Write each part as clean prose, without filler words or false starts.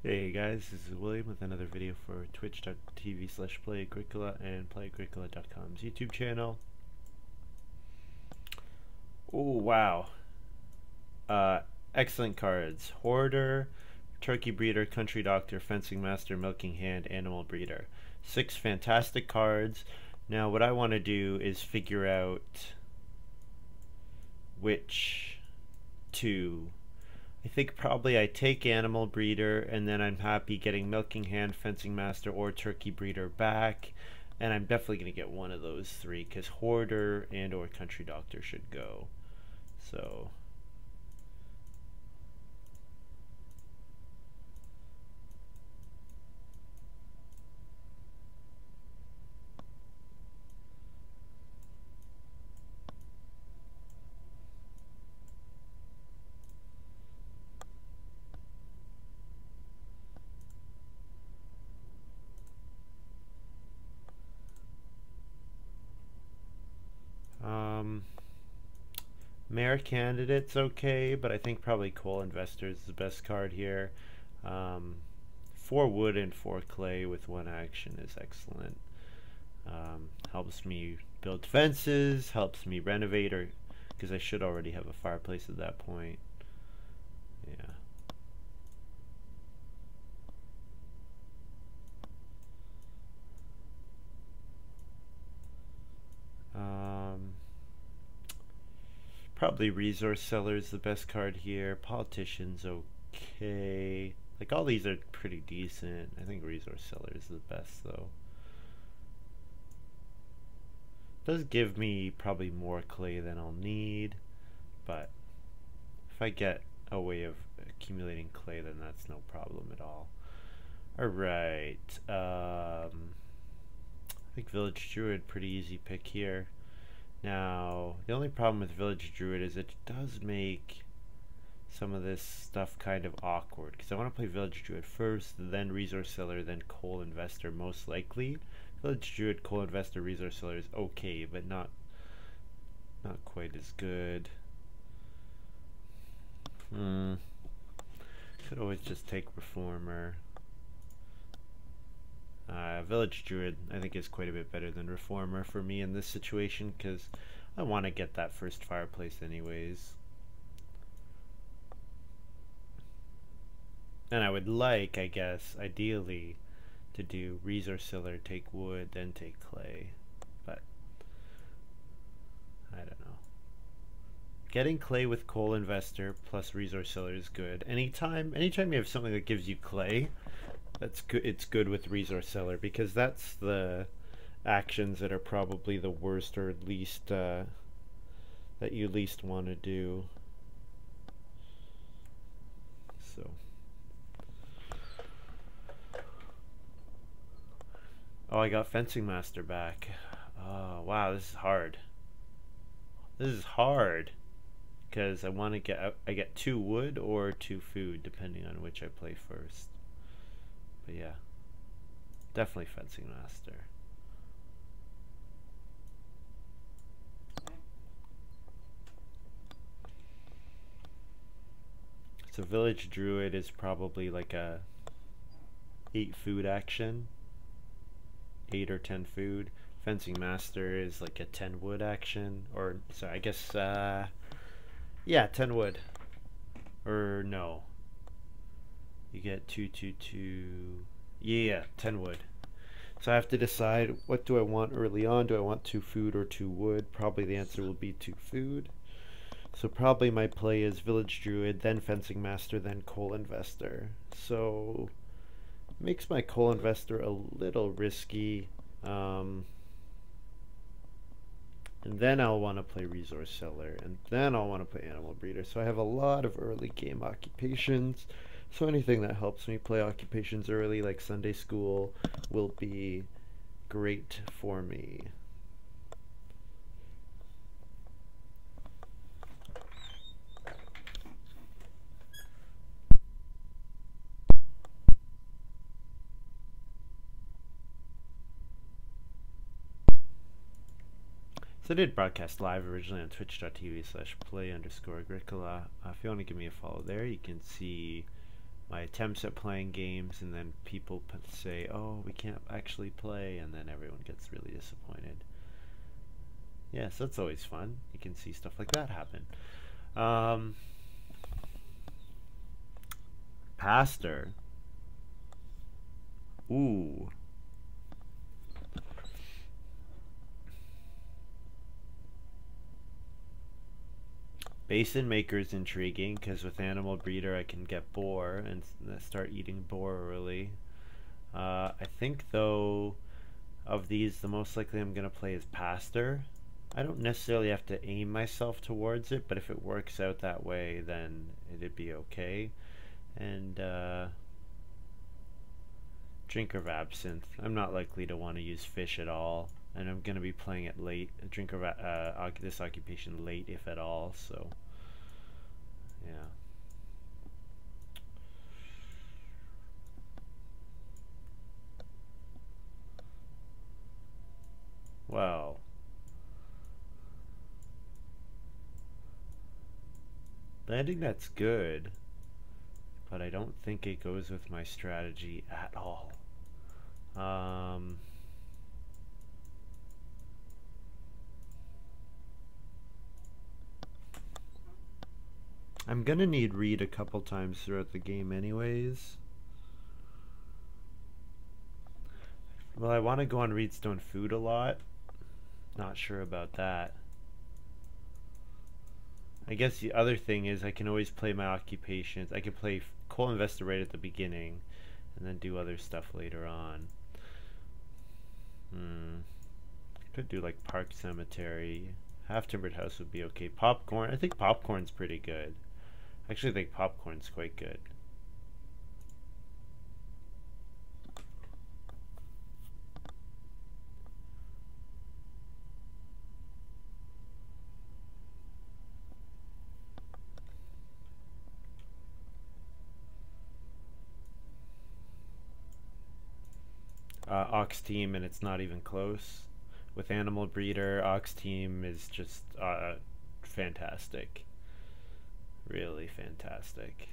Hey guys, this is William with another video for twitch.tv/Play-agricola and Play-agricola.com's YouTube channel. Oh wow. Uh, Excellent cards. Hoarder, Turkey Breeder, Country Doctor, Fencing Master, Milking Hand, Animal Breeder. 6 fantastic cards. Now what I want to do is figure out which two. I think probably I take Animal Breeder and then I'm happy getting Milking Hand, Fencing Master, or Turkey Breeder back. And I'm definitely going to get one of those 3 because Hoarder and or Country Doctor should go. So Mayor Candidate's okay, but I think probably Coal Investor is the best card here. 4 wood and 4 clay with 1 action is excellent. Helps me build fences, helps me renovate, or because I should already have a fireplace at that point. Yeah. Probably Resource Seller is the best card here. Politician's okay. Like all these are pretty decent. I think Resource Seller is the best though. Does give me probably more clay than I'll need, but if I get a way of accumulating clay, then that's no problem at all. Alright, I think Village Druid, pretty easy pick here. Now, the only problem with Village Druid is it does make some of this stuff kind of awkward, because I want to play Village Druid first, then Resource Seller, then Coal Investor most likely. Village Druid, Coal Investor, Resource Seller is okay, but not quite as good. Could always just take Reformer. Village Druid I think is quite a bit better than Reformer for me in this situation because I want to get that first fireplace anyways. And I would like, I guess, ideally to do Resource Seller, take wood, then take clay. But I don't know. Getting clay with Coal Investor plus Resource Seller is good. Anytime you have something that gives you clay, that's good. It's good with Resource Seller because that's the actions that are probably the worst or at least that you least want to do. So oh, I got Fencing Master back. Oh wow, this is hard. This is hard because I want to get 2 wood or 2 food depending on which I play first. But yeah, definitely Fencing Master. So Village Druid is probably like a 8 food action, 8 or 10 food. Fencing Master is like a 10 wood action, or so I guess yeah, 10 wood. Or no, you get 2 2 2. Yeah, 10 wood. So I have to decide, what do I want early on? Do I want 2 food or 2 wood? Probably the answer will be 2 food. So probably my play is Village Druid, then Fencing Master, then Coal Investor. So makes my Coal Investor a little risky. And then I'll want to play Resource Seller, and then I'll want to play Animal Breeder. So I have a lot of early game occupations. So anything that helps me play occupations early, like Sunday school, will be great for me. So I did broadcast live originally on twitch.tv/play_agricola. If you want to give me a follow there, you can see my attempts at playing games, and then people say, oh, we can't actually play, and then everyone gets really disappointed. Yeah, so it's always fun. You can see stuff like that happen. Pastor. Ooh. Basin maker is intriguing because with animal breeder I can get boar and start eating boar early. I think though of these the most likely I'm gonna play is pastor. I don't necessarily have to aim myself towards it, but if it works out that way then it'd be okay. And drinker of absinthe. I'm not likely to want to use fish at all, and I'm gonna be playing it late. Drinker of this occupation late if at all. So yeah. Well, landing that's good, but I don't think it goes with my strategy at all. I'm gonna need read a couple times throughout the game anyways. Well, I want to go on Reedstone Food a lot. Not sure about that. I guess the other thing is I can always play my occupations. I could play Coal Investor right at the beginning and then do other stuff later on. Could do like Park Cemetery. Half Timbered House would be okay. Popcorn. I think Popcorn's pretty good. I actually think Popcorn's quite good. Ox Team, and it's not even close. With Animal Breeder, Ox Team is just fantastic. Really fantastic.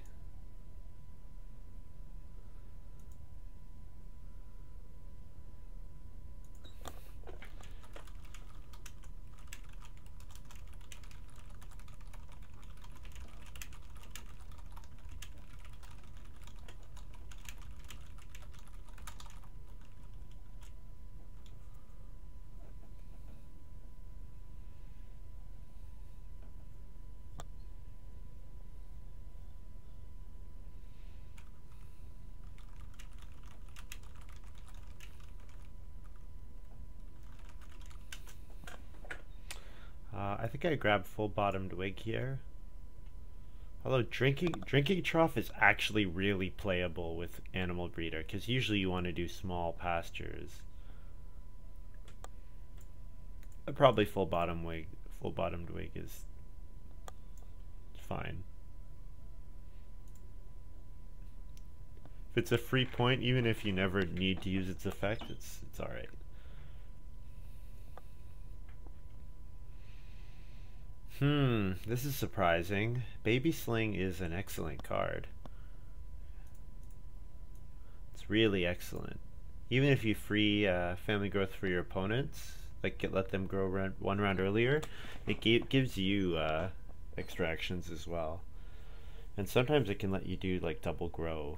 I think I grabbed full bottomed wig here. Although drinking trough is actually really playable with Animal Breeder, because usually you want to do small pastures. Probably full bottomed wig is fine. If it's a free point, even if you never need to use its effect, it's alright. This is surprising. Baby Sling is an excellent card. It's really excellent. Even if you free family growth for your opponents, like let them grow one round earlier, it gives you extractions as well. And sometimes it can let you do like double grow.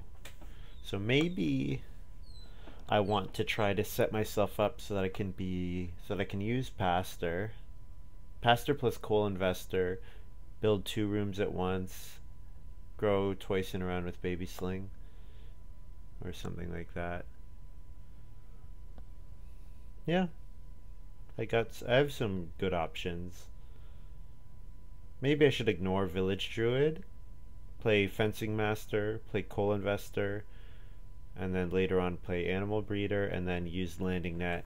So maybe I want to try to set myself up so that I can use Pastor plus Coal Investor, build 2 rooms at once, grow twice in a round with Baby Sling, or something like that. Yeah, I have some good options. Maybe I should ignore Village Druid, play Fencing Master, play Coal Investor, and then later on play Animal Breeder, and then use Landing Net.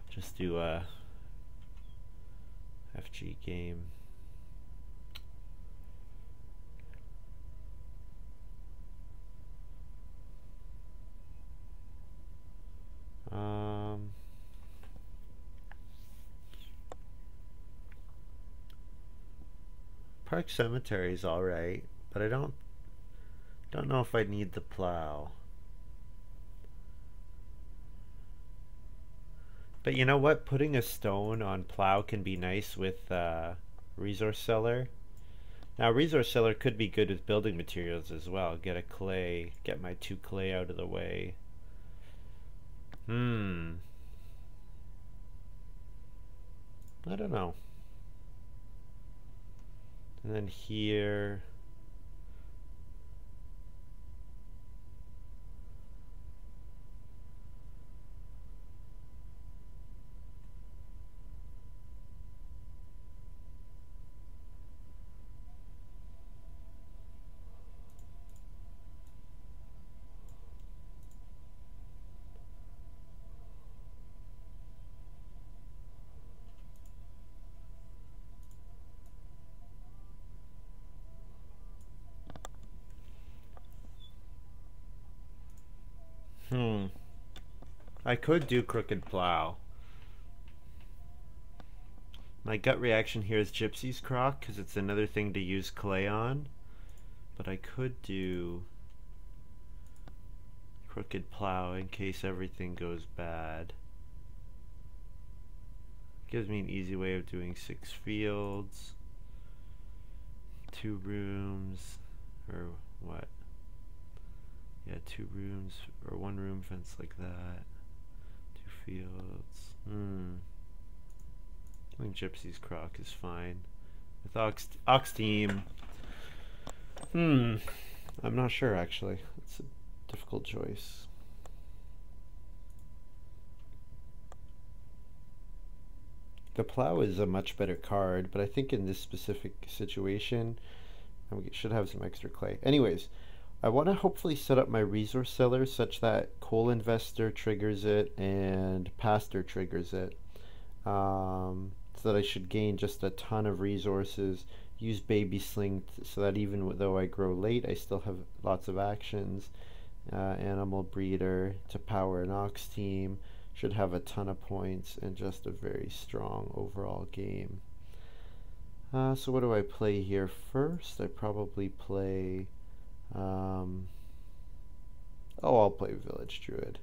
Just do a FG game. Park Cemetery is alright, but I don't Don't know if I need the plow. But you know what? Putting a stone on plow can be nice with resource seller. Now, resource seller could be good with building materials as well. Get a clay, get my 2 clay out of the way. I don't know. And then here, I could do crooked plow. My gut reaction here is Gypsy's Crock because it's another thing to use clay on. But I could do crooked plow in case everything goes bad. Gives me an easy way of doing 6 fields, 2 rooms, or what? Yeah, 2 rooms, or 1 room fence like that. 2 fields. I think Gypsy's Crock is fine. With Ox Team, I'm not sure actually. It's a difficult choice. The plow is a much better card, but I think in this specific situation, we should have some extra clay. Anyways, I want to hopefully set up my resource seller such that Coal Investor triggers it and Pastor triggers it. So that I should gain just a ton of resources. Use Baby Sling so that even though I grow late, I still have lots of actions. Animal Breeder to power an Ox Team. Should have a ton of points and just a very strong overall game. So what do I play here first? I probably play... I'll play Village Druid.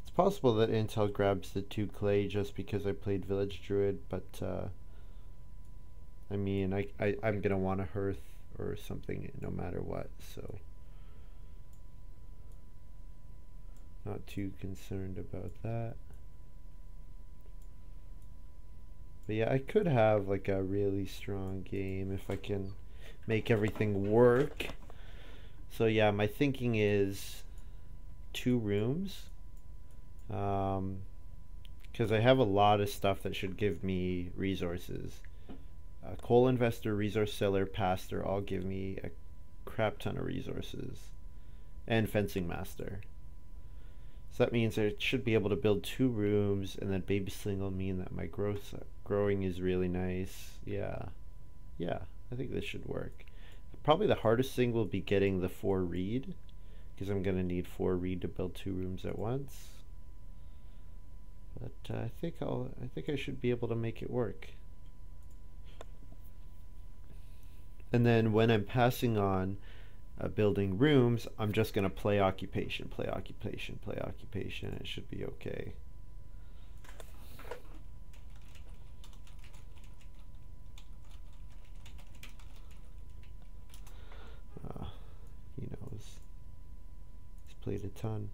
It's possible that Intel grabs the 2 clay just because I played Village Druid, but I mean, I'm gonna want a hearth or something no matter what, so not too concerned about that. But yeah, I could have like a really strong game if I can make everything work. So yeah, my thinking is 2 rooms, because I have a lot of stuff that should give me resources. Coal Investor, Resource Seller, Pastor all give me a crap ton of resources, and Fencing Master. So that means I should be able to build 2 rooms, and then Baby Sling will mean that my growing is really nice. Yeah, I think this should work. Probably the hardest thing will be getting the 4 reed, because I'm going to need 4 reed to build 2 rooms at once. But I think I should be able to make it work. And then when I'm passing on building rooms, I'm just going to play occupation, play occupation, play occupation. It should be okay. He knows. He's played a ton.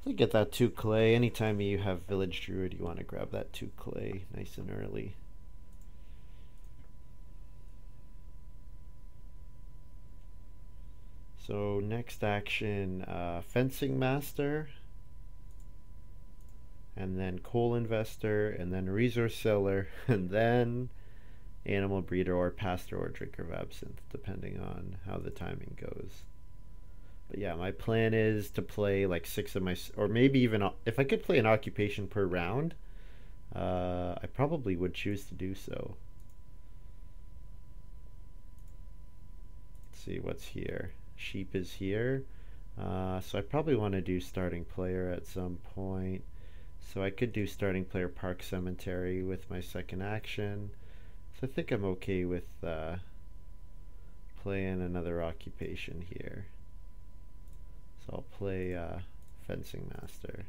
So get that 2 clay. Anytime you have Village Druid, you want to grab that 2 clay nice and early. So next action, Fencing Master, and then Coal Investor, and then Resource Seller, and then Animal Breeder or Pastor or Drinker of Absinthe, depending on how the timing goes. But yeah, my plan is to play like 6 of my, or maybe even, if I could play an occupation per round, I probably would choose to do so. Let's see what's here. Sheep is here. So I probably want to do starting player at some point. So I could do starting player Park Cemetery with my second action. So I think I'm okay with playing another occupation here. So I'll play Fencing Master.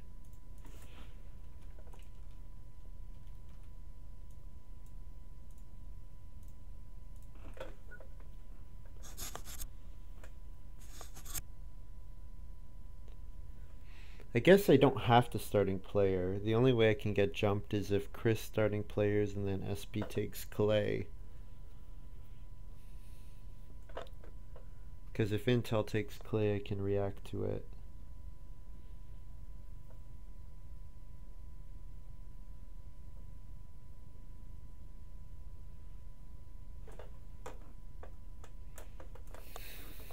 I guess I don't have to starting player. The only way I can get jumped is if Chris starting players and then SP takes Clay. Because if Intel takes Clay, I can react to it.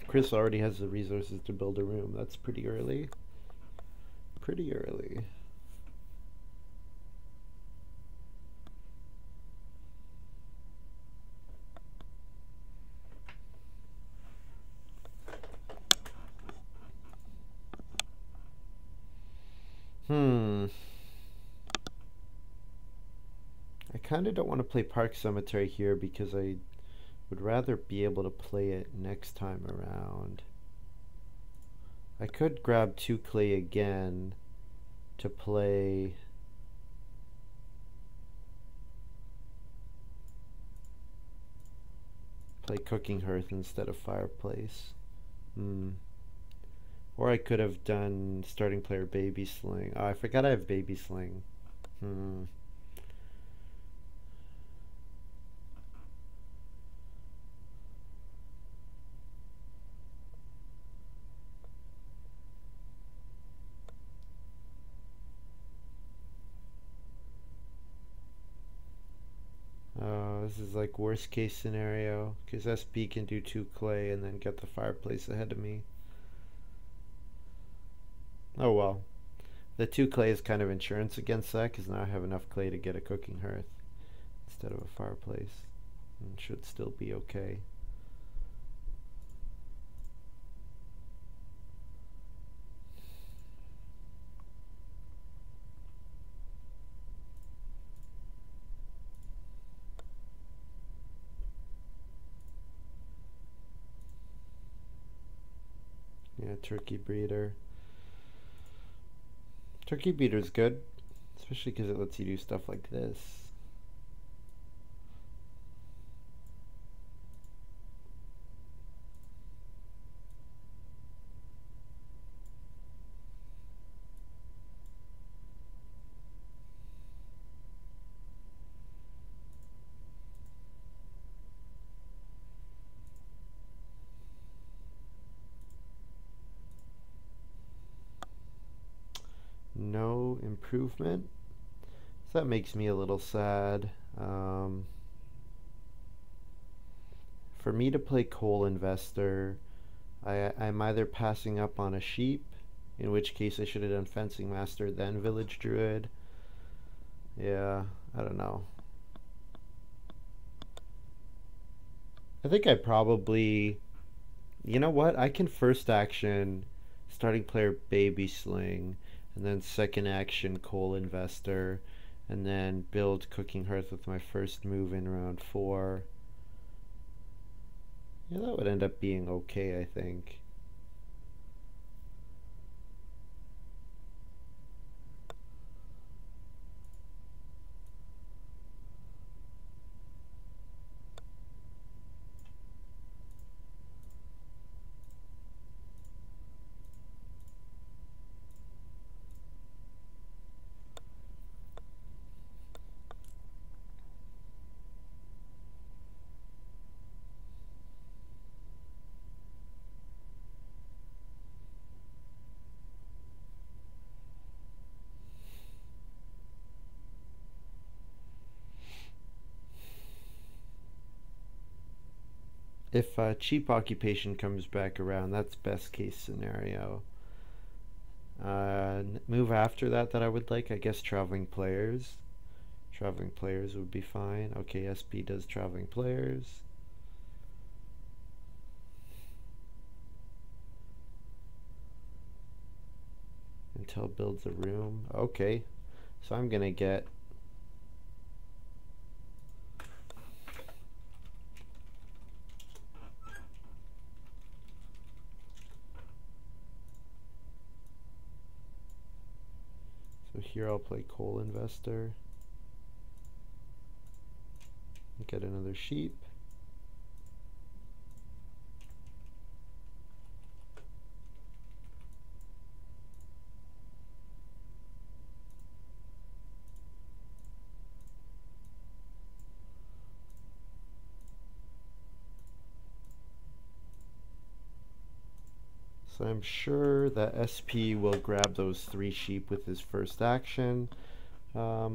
Chris already has the resources to build a room. That's pretty early. Pretty early. I kind of don't want to play Park Cemetery here because I would rather be able to play it next time around. I could grab 2 clay again to play Cooking Hearth instead of Fireplace. Or I could have done starting player Baby Sling. Oh, I forgot I have Baby Sling. This is like worst case scenario because SP can do 2 clay and then get the Fireplace ahead of me. Oh well. The 2 clay is kind of insurance against that because now I have enough clay to get a Cooking Hearth instead of a Fireplace. And should still be okay. Yeah, Turkey Breeder. Turkey Breeder's good, especially because it lets you do stuff like this. No improvement. So that makes me a little sad. For me to play Coal Investor, I'm either passing up on a sheep, in which case I should have done Fencing Master, then Village Druid. Yeah, I don't know. I think I probably... You know what? I can first action starting player Baby Sling, and then second action Coal Investor, and then build Cooking Hearth with my first move in round 4. Yeah, that would end up being okay, I think. If cheap occupation comes back around, that's best case scenario. Move after that I would like, I guess Traveling Players. Traveling Players would be fine. Okay, SP does Traveling Players. Intel builds a room. Okay. So I'm gonna get so here I'll play coal investor, get another sheep. So I'm sure that SP will grab those 3 sheep with his first action. I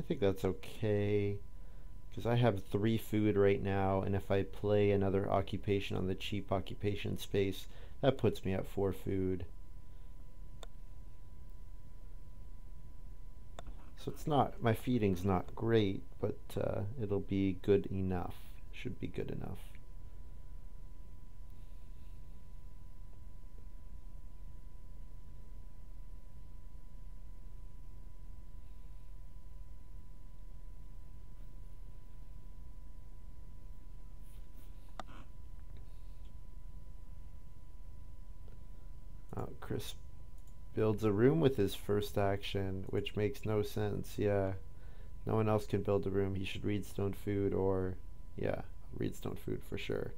think that's okay, because I have 3 food right now, and if I play another occupation on the cheap occupation space, that puts me at 4 food. So it's not, my feeding's not great, but it'll be good enough. Should be good enough. Chris builds a room with his first action, which makes no sense. Yeah, no one else can build a room. He should read stone food, or yeah, read stone food for sure.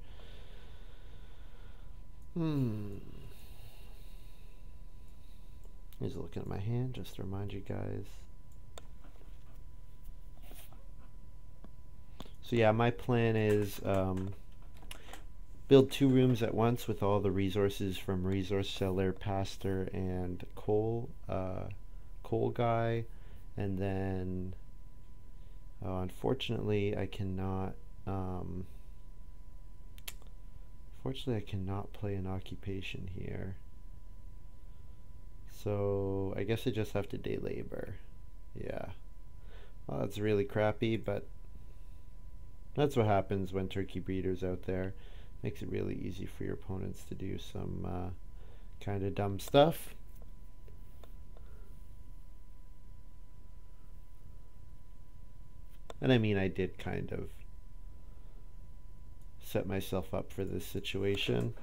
He's looking at my hand just to remind you guys. So yeah, my plan is build 2 rooms at once with all the resources from resource seller, pastor, and coal guy, and then unfortunately I cannot play an occupation here, so I guess I just have to day labor. Yeah, well, that's really crappy, but that's what happens when turkey breeders out there. Makes it really easy for your opponents to do some kind of dumb stuff. And I mean, I did kind of set myself up for this situation.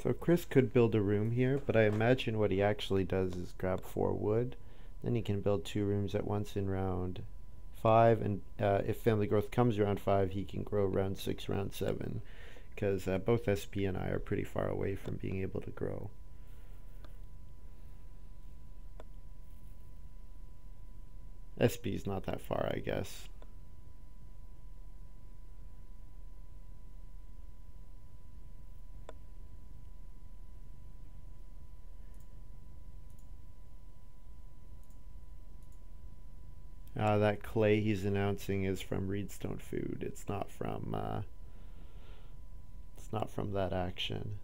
So Chris could build a room here, but I imagine what he actually does is grab 4 wood. Then he can build 2 rooms at once in round 5, and if family growth comes round 5, he can grow round 6, round 7, because both SP and I are pretty far away from being able to grow. SP's not that far, I guess. That clay he's announcing is from Reedstone Food. It's not from that action.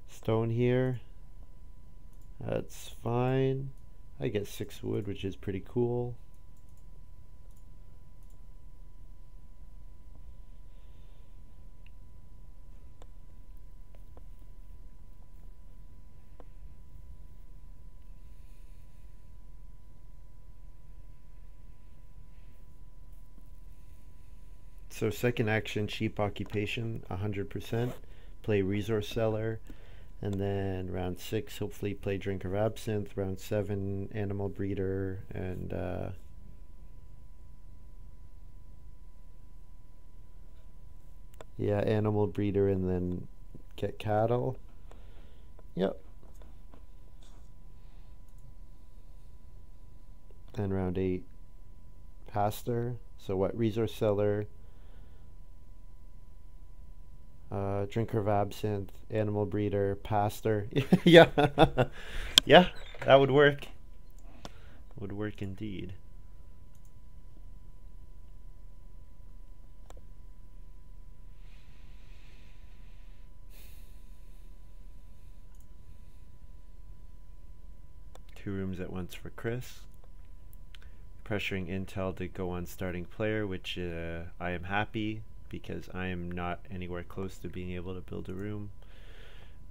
Stone here. That's fine. I get 6 wood, which is pretty cool. So second action, cheap occupation, 100%. Play resource seller. And then round 6, hopefully play drink of absinthe. Round 7, animal breeder. And yeah, animal breeder, and then get cattle. Yep. And round 8, pastor. So what? Resource seller, drinker of absinthe, animal breeder, pastor. Yeah, yeah, that would work. Would work indeed. Two rooms at once for Chris. Pressuring Intel to go on starting player, which I am happy because I am not anywhere close to being able to build a room.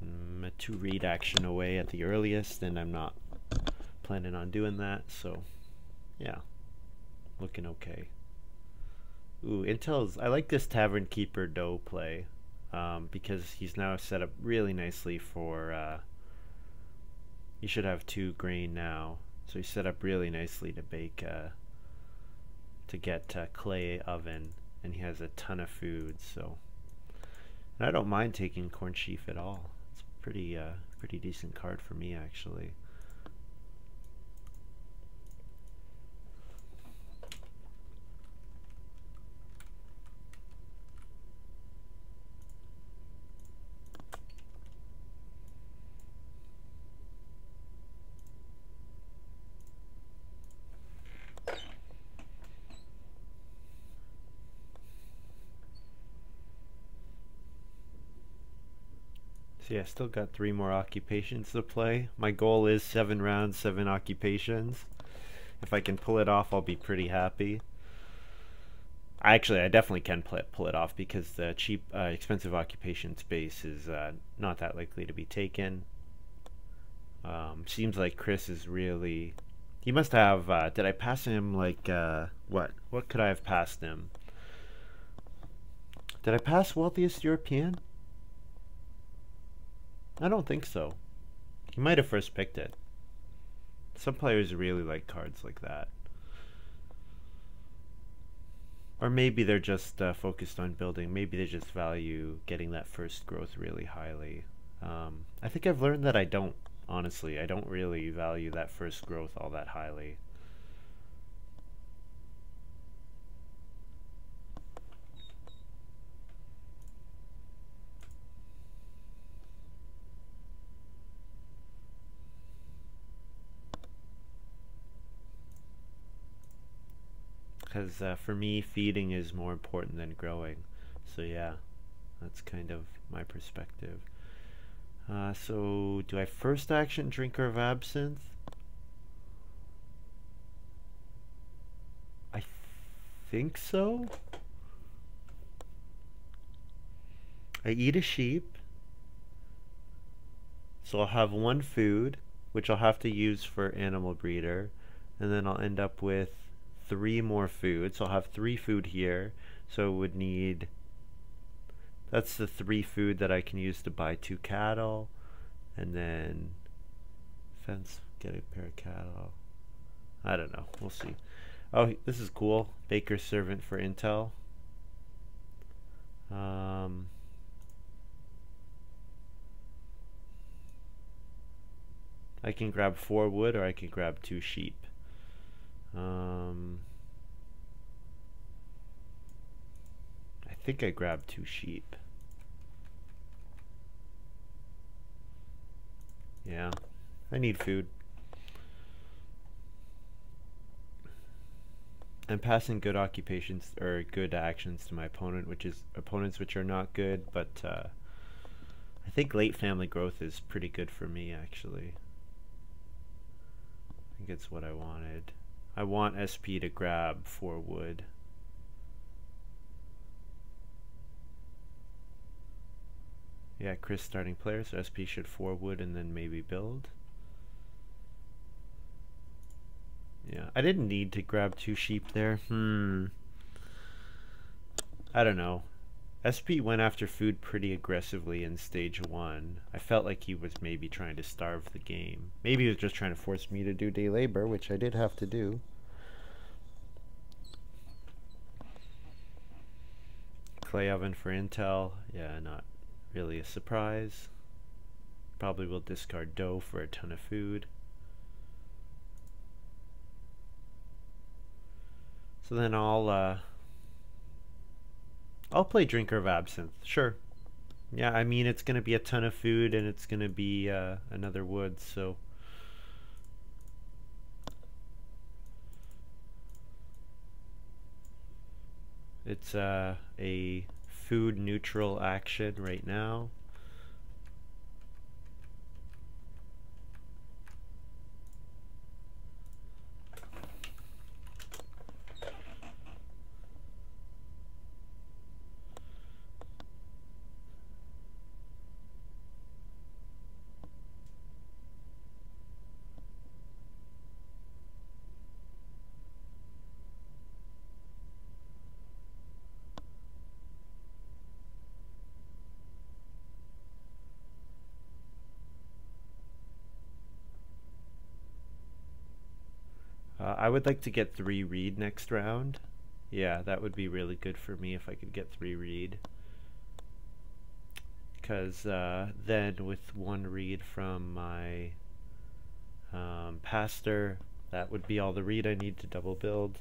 I'm a 2 read action away at the earliest, and I'm not planning on doing that, so yeah, looking okay. Ooh, Intel's, I like this Tavern Keeper Dough play because he's now set up really nicely for, he should have 2 grain now, so he's set up really nicely to bake, to get clay oven, and he has a ton of food, so, and I don't mind taking corn sheaf at all. It's pretty decent card for me actually. So yeah, still got 3 more occupations to play. My goal is 7 rounds, 7 occupations. If I can pull it off, I'll be pretty happy. I definitely can pull it off because the cheap, expensive occupation space is not that likely to be taken. Seems like Chris is really... He must have... did I pass him like... what? What could I have passed him? Did I pass Wealthiest European? I don't think so. He might have first picked it. Some players really like cards like that. Or maybe they're just focused on building. Maybe they just value getting that first growth really highly. I think I've learned that I don't, honestly. I don't really value that first growth all that highly. Because for me, feeding is more important than growing. So yeah, that's kind of my perspective. So do I first action Drinker of Absinthe? I think so. I eat a sheep. So I'll have 1 food, which I'll have to use for animal breeder. And then I'll end up with 3 more food. So I'll have 3 food here. So it would need... That's the 3 food that I can use to buy 2 cattle. And then... Fence, get a pair of cattle. I don't know. We'll see. Oh, this is cool. Baker's Servant for Intel. I can grab 4 wood or I can grab 2 sheep. I think I grabbed 2 sheep. Yeah, I need food. I'm passing good occupations or good actions to my opponent, opponents which are not good, but I think late family growth is pretty good for me actually. I think it's what I wanted. I want SP to grab 4 wood. Yeah, Chris starting player, so SP should 4 wood and then maybe build. Yeah, I didn't need to grab 2 sheep there. I don't know. SP went after food pretty aggressively in stage 1. I felt like he was maybe trying to starve the game. Maybe he was just trying to force me to do day labor, which I did have to do. Clay oven for Intel. Yeah, not really a surprise. Probably will discard dough for a ton of food. So then I'll play Drinker of Absinthe. Sure. Yeah, I mean it's gonna be a ton of food and it's gonna be another wood, so it's a food neutral action right now. I would like to get 3 reed next round. Yeah, that would be really good for me if I could get 3 reed. Because then with 1 reed from my pastor, that would be all the reed I need to double build.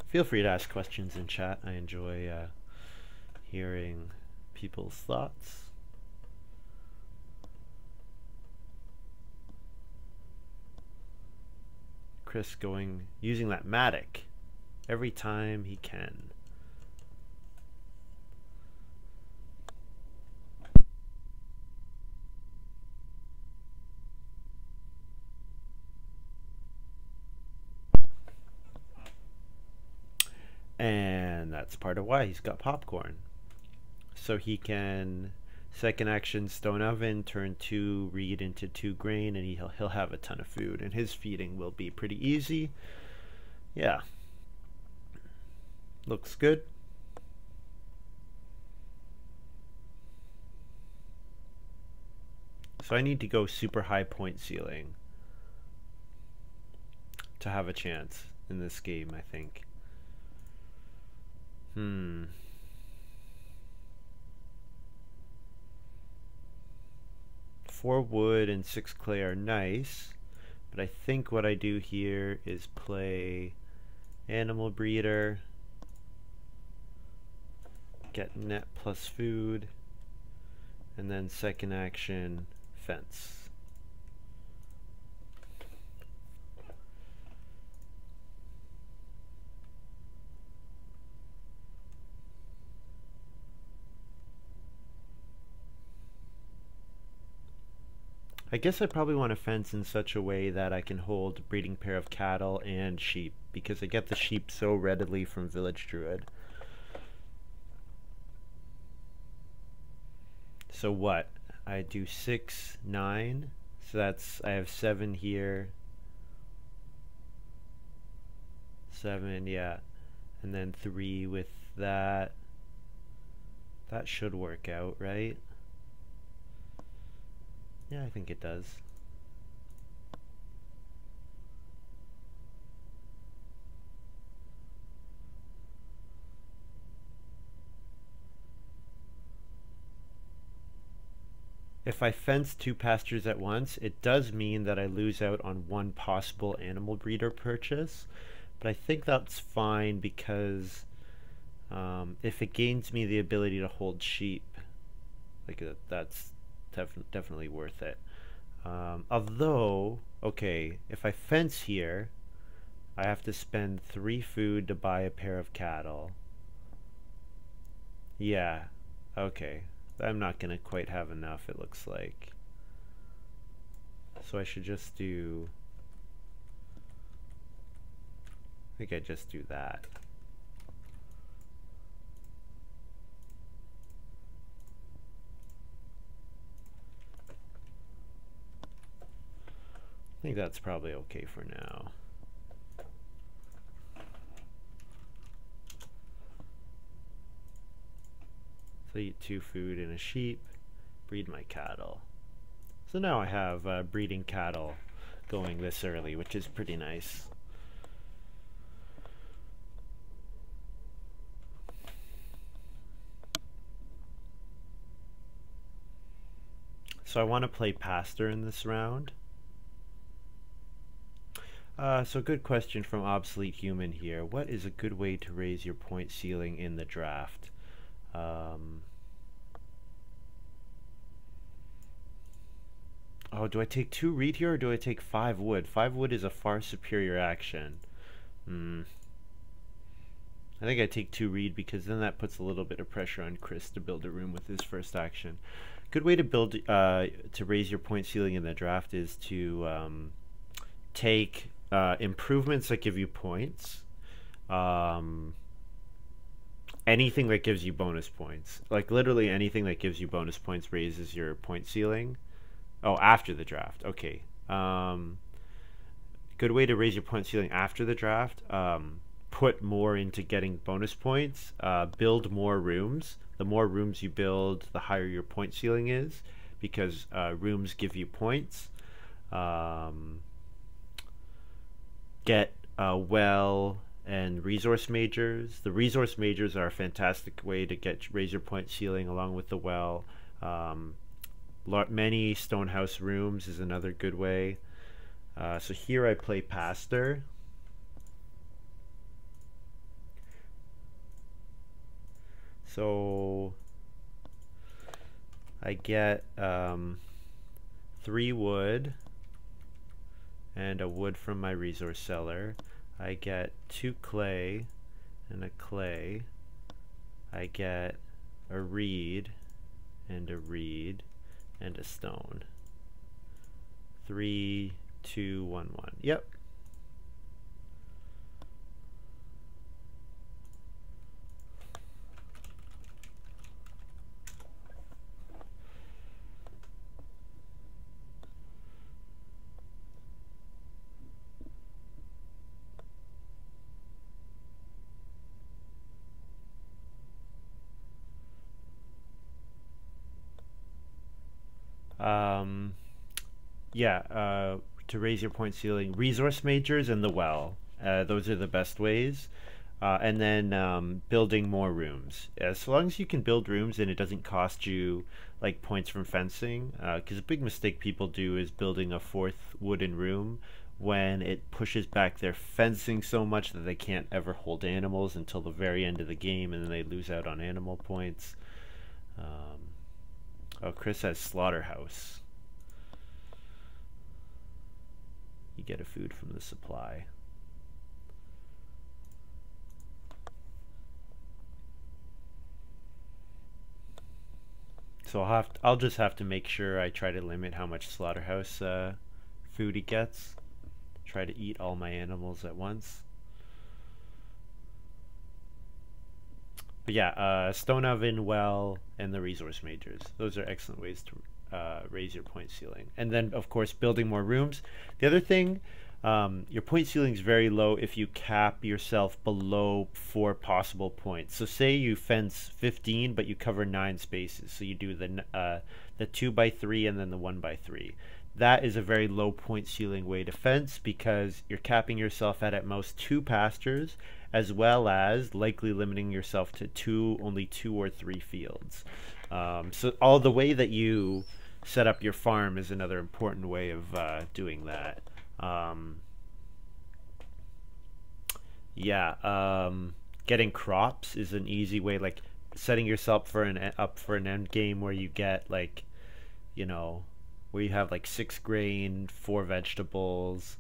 Feel free to ask questions in chat. I enjoy hearing people's thoughts. Chris using that Matic every time he can. And that's part of why he's got popcorn. So he can second action stone oven, turn 2 reed into 2 grain, and he'll have a ton of food, and his feeding will be pretty easy. Yeah. Looks good. So I need to go super high point ceiling to have a chance in this game, I think. 4 wood and 6 clay are nice, but I think what I do here is play animal breeder, get net plus food, and then second action fence. I guess I probably want to fence in such a way that I can hold a breeding pair of cattle and sheep, because I get the sheep so readily from Village Druid. So what? I do 6, 9, so that's, I have 7 here. 7, yeah. And then 3 with that. That should work out, right? Yeah, I think it does. If I fence 2 pastures at once, it does mean that I lose out on 1 possible animal breeder purchase, but I think that's fine because if it gains me the ability to hold sheep, like that's definitely worth it. Although, okay, if I fence here, I have to spend 3 food to buy a pair of cattle. Yeah, okay. I'm not gonna quite have enough, it looks like. So I should just do... I think I just do that. I think that's probably okay for now. So I eat 2 food and a sheep, breed my cattle. So now I have breeding cattle going this early, which is pretty nice. So I want to play pastor in this round. So good question from Obsolete Human here. What is a good way to raise your point ceiling in the draft? Oh, do I take 2 reed here or do I take 5 wood? 5 wood is a far superior action. I think I take 2 reed because then that puts a little bit of pressure on Chris to build a room with his first action. Good way to build to raise your point ceiling in the draft is to take improvements that give you points. Anything that gives you bonus points. Like literally anything that gives you bonus points raises your point ceiling. Oh, after the draft. Okay. Good way to raise your point ceiling after the draft. Put more into getting bonus points. Build more rooms. The more rooms you build, the higher your point ceiling is, because rooms give you points. Get well and resource majors. The resource majors are a fantastic way to raise your point ceiling along with the well. Many stonehouse rooms is another good way. So here I play pastor. So I get 3 wood and a wood from my resource cellar. I get 2 clay and a clay. I get a reed and a reed and a stone. 3, 2, 1, 1. Yep. To raise your point ceiling, resource majors and the well. Those are the best ways. And then building more rooms. As long as you can build rooms and it doesn't cost you like points from fencing, because a big mistake people do is building a 4th wooden room when it pushes back their fencing so much that they can't ever hold animals until the very end of the game, and then they lose out on animal points. Oh, Chris has slaughterhouse. You get a food from the supply. So I'll just have to make sure I try to limit how much slaughterhouse food he gets. Try to eat all my animals at once. But yeah, stone oven, well, and the resource majors. Those are excellent ways to raise your point ceiling. And then, of course, building more rooms. The other thing, your point ceiling is very low if you cap yourself below 4 possible points. So say you fence 15, but you cover 9 spaces. So you do the 2x3 and then the 1x3. That is a very low point ceiling way to fence because you're capping yourself at most 2 pastures, as well as likely limiting yourself to only 2 or 3 fields. So all the way that you set up your farm is another important way of doing that. Getting crops is an easy way, like setting yourself up for an end game where you get like, where you have like 6 grain, 4 vegetables,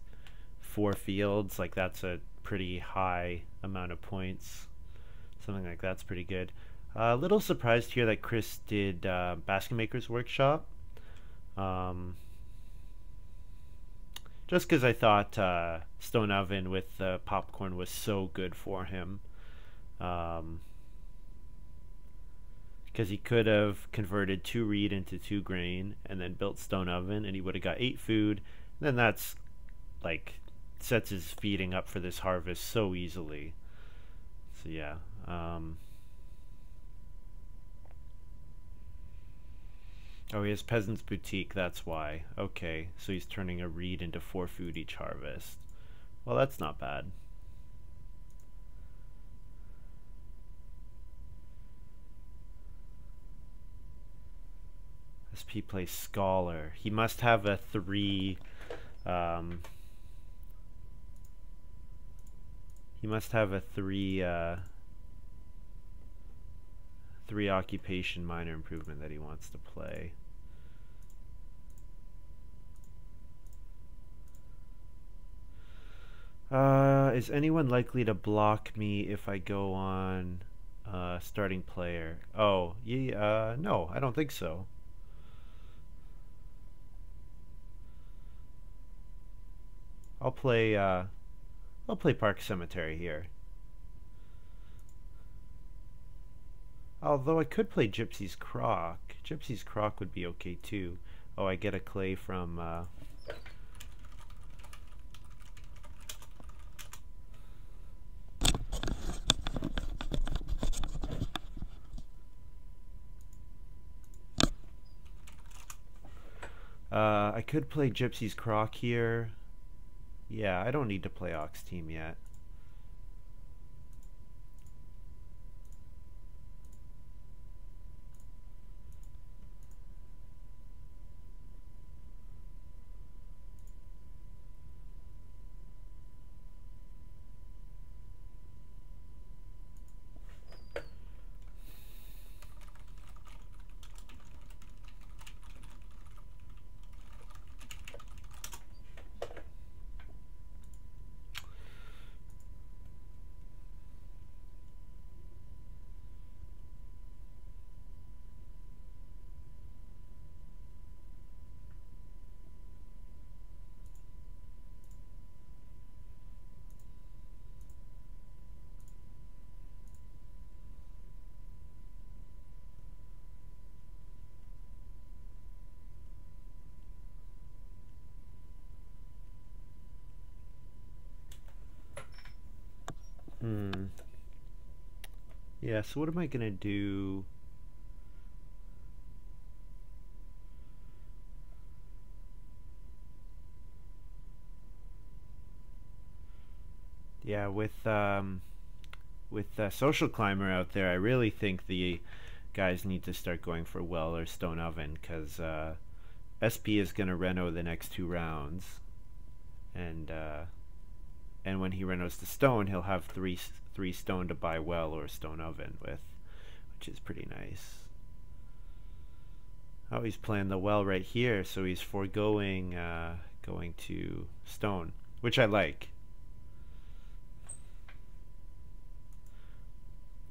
4 fields. Like that's a pretty high amount of points. Something like that's pretty good. A little surprised here that Chris did Basket Maker's Workshop. Just because I thought Stone Oven with popcorn was so good for him. Because he could have converted 2 reed into 2 grain and then built Stone Oven, and he would have got 8 food. And then that's like sets his feeding up for this harvest so easily. So yeah. Oh, he has Peasant's Boutique, that's why. Okay, so he's turning a reed into 4 food each harvest. Well, that's not bad. SP plays Scholar. He must have a 3. He must have a 3 occupation minor improvement that he wants to play. Is anyone likely to block me if I go on starting player? Oh, yeah, no, I don't think so. I'll play Park Cemetery here. Although I could play Gypsy's Croc. Gypsy's Croc would be okay too. Oh, I get a clay from I could play Gypsy's Croc here. Yeah, I don't need to play Ox Team yet. Yeah, so what am I gonna do? Yeah, with Social Climber out there, I really think the guys need to start going for Well or Stone Oven, because SP is gonna reno the next 2 rounds, and when he renos the stone, he'll have three stone to buy Well or Stone Oven with, which is pretty nice. Oh, he's playing the Well right here, so he's foregoing going to stone, which I like.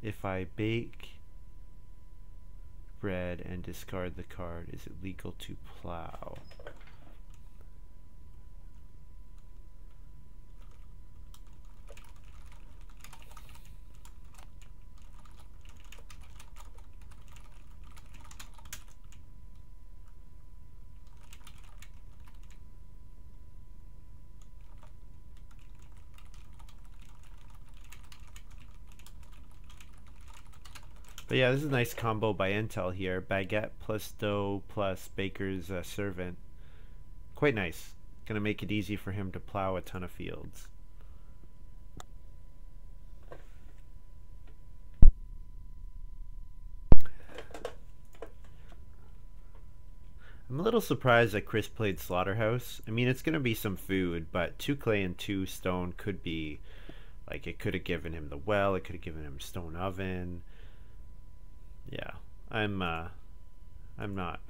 If I bake bread and discard the card, is it legal to plow? But yeah, this is a nice combo by Intel here. Baguette plus dough plus baker's servant. Quite nice. Gonna make it easy for him to plow a ton of fields. I'm a little surprised that Chris played Slaughterhouse. I mean, it's gonna be some food, but 2 clay and 2 stone could be, like, it could have given him the Well, it could have given him Stone Oven. Yeah, I'm not I'm not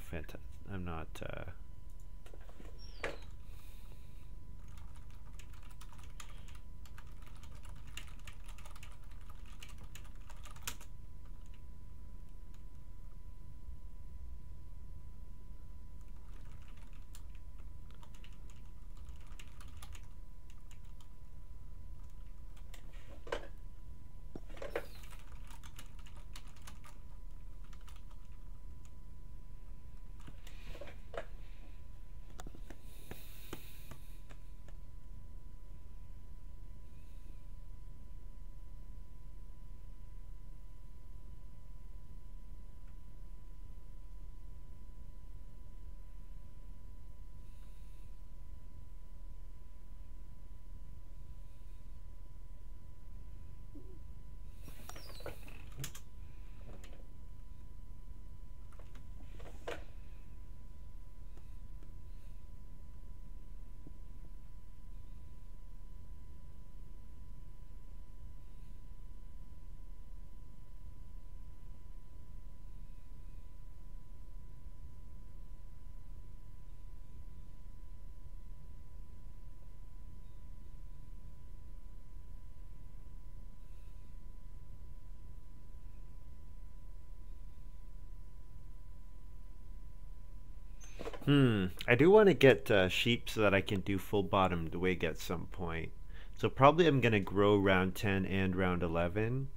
I do want to get sheep so that I can do full bottomed wig at some point. So probably I'm going to grow round 10 and round 11.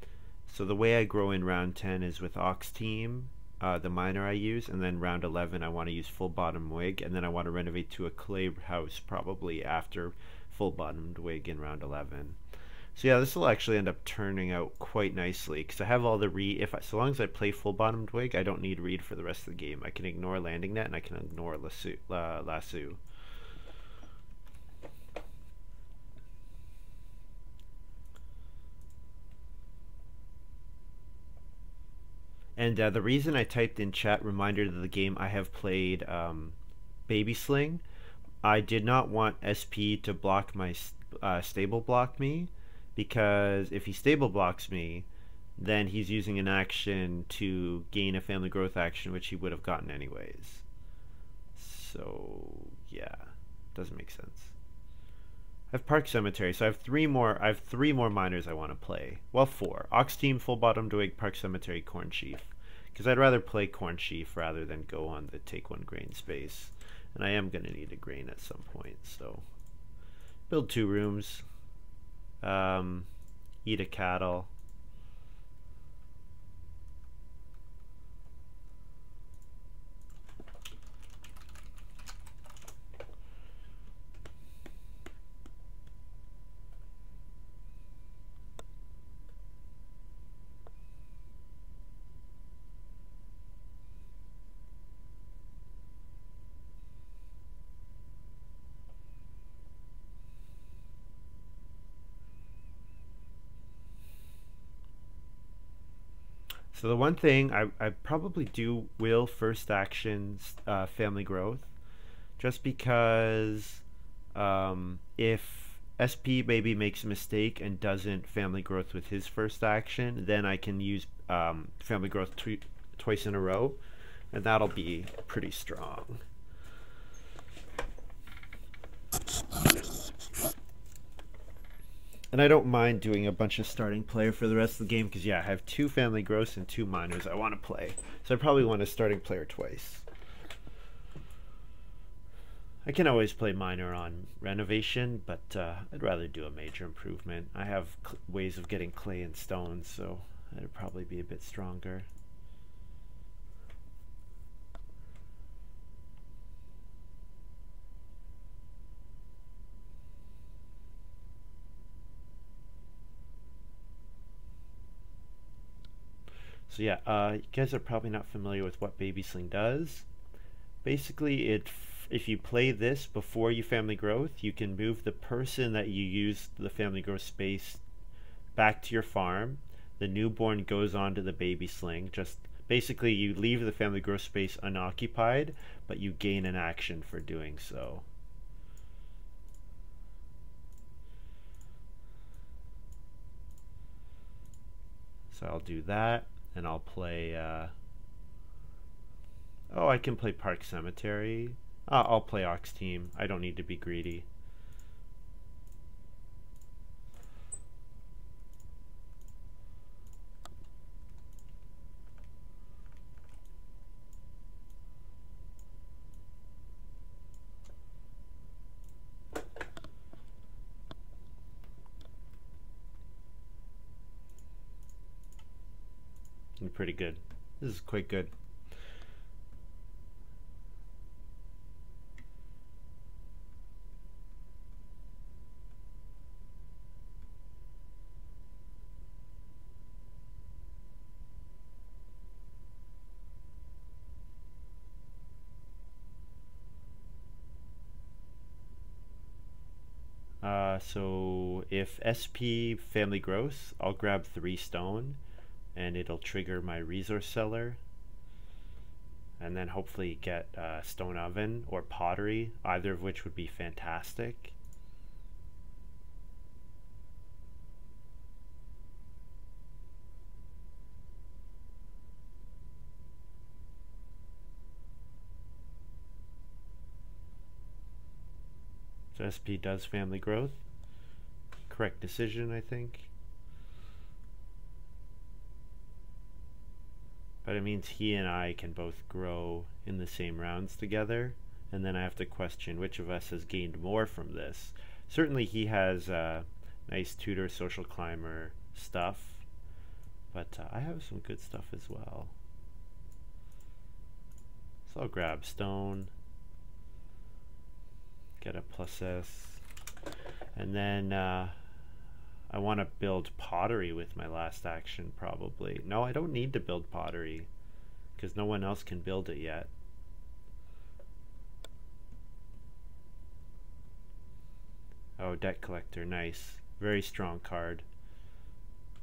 So the way I grow in round 10 is with ox team, the miner I use, and then round 11 I want to use full bottom wig, and then I want to renovate to a clay house probably after full bottomed wig in round 11. So yeah, this will actually end up turning out quite nicely because I have all the reed. So long as I play full bottomed wig, I don't need reed for the rest of the game. I can ignore landing net and I can ignore lasso. And the reason I typed in chat reminder to the game I have played Baby Sling, I did not want SP to block my stable block me, because if he stable blocks me, then he's using an action to gain a family growth action, which he would have gotten anyways. So yeah, doesn't make sense. I have Park Cemetery, so I have three more. I have three more miners I want to play. Well, four: Ox Team, Full Bottom Twig, Park Cemetery, Corn Sheaf. Because I'd rather play Corn Sheaf rather than go on the take one grain space, and I am going to need a grain at some point. So build 2 rooms. Eat a cattle. So the one thing I probably will first actions family growth, just because if SP maybe makes a mistake and doesn't family growth with his first action, then I can use family growth twice in a row, and that'll be pretty strong. And I don't mind doing a bunch of starting player for the rest of the game because, yeah, I have 2 family growths and 2 miners I want to play. So I probably want a starting player twice. I can always play minor on renovation, but I'd rather do a major improvement. I have ways of getting clay and stones, so it'd probably be a bit stronger. So yeah, you guys are probably not familiar with what Baby Sling does. Basically, if you play this before you family growth, you can move the person that you used the family growth space back to your farm. The newborn goes on to the Baby Sling. Just basically, you leave the family growth space unoccupied, but you gain an action for doing so. So I'll do that. And I'll play oh, I can play Park Cemetery. I'll play Ox Team. I don't need to be greedy. You're pretty good. This is quite good. So if SP family growth, I'll grab 3 stone and it'll trigger my resource seller, and then hopefully get stone oven or pottery, either of which would be fantastic. So SP does family growth. Correct decision, I think. But it means he and I can both grow in the same rounds together, And then I have to question which of us has gained more from this. Certainly he has nice tutor, social climber stuff, but I have some good stuff as well. So I'll grab stone, get a +S, and then I want to build pottery with my last action probably. No, I don't need to build pottery because no one else can build it yet. Oh, debt collector, nice. Very strong card.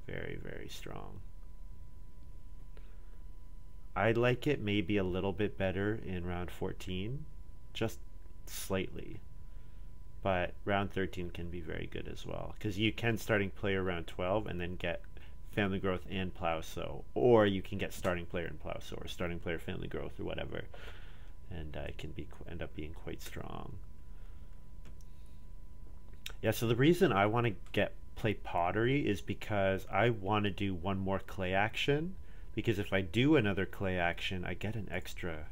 Very, very strong. I like it maybe a little bit better in round 14, just slightly. But round 13 can be very good as well, because you can starting player round 12 and then get family growth and plow sow, or you can get starting player and plow sow, or starting player family growth, or whatever, and it can be end up being quite strong. Yeah, so the reason I want to play pottery is because I want to do one more clay action, because if I do another clay action, I get an extra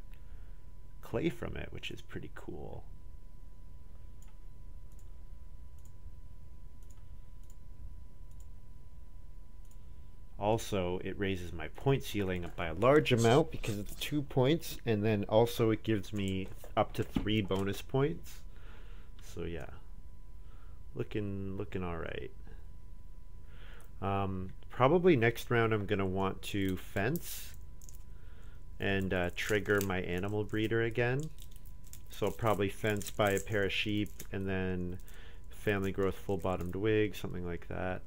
clay from it, which is pretty cool. Also, it raises my point ceiling by a large amount because it's 2 points, and then also it gives me up to 3 bonus points. So yeah, looking all right. Probably next round I'm gonna want to fence and trigger my animal breeder again. So I'll probably fence by a pair of sheep and then family growth full bottomed wig, something like that.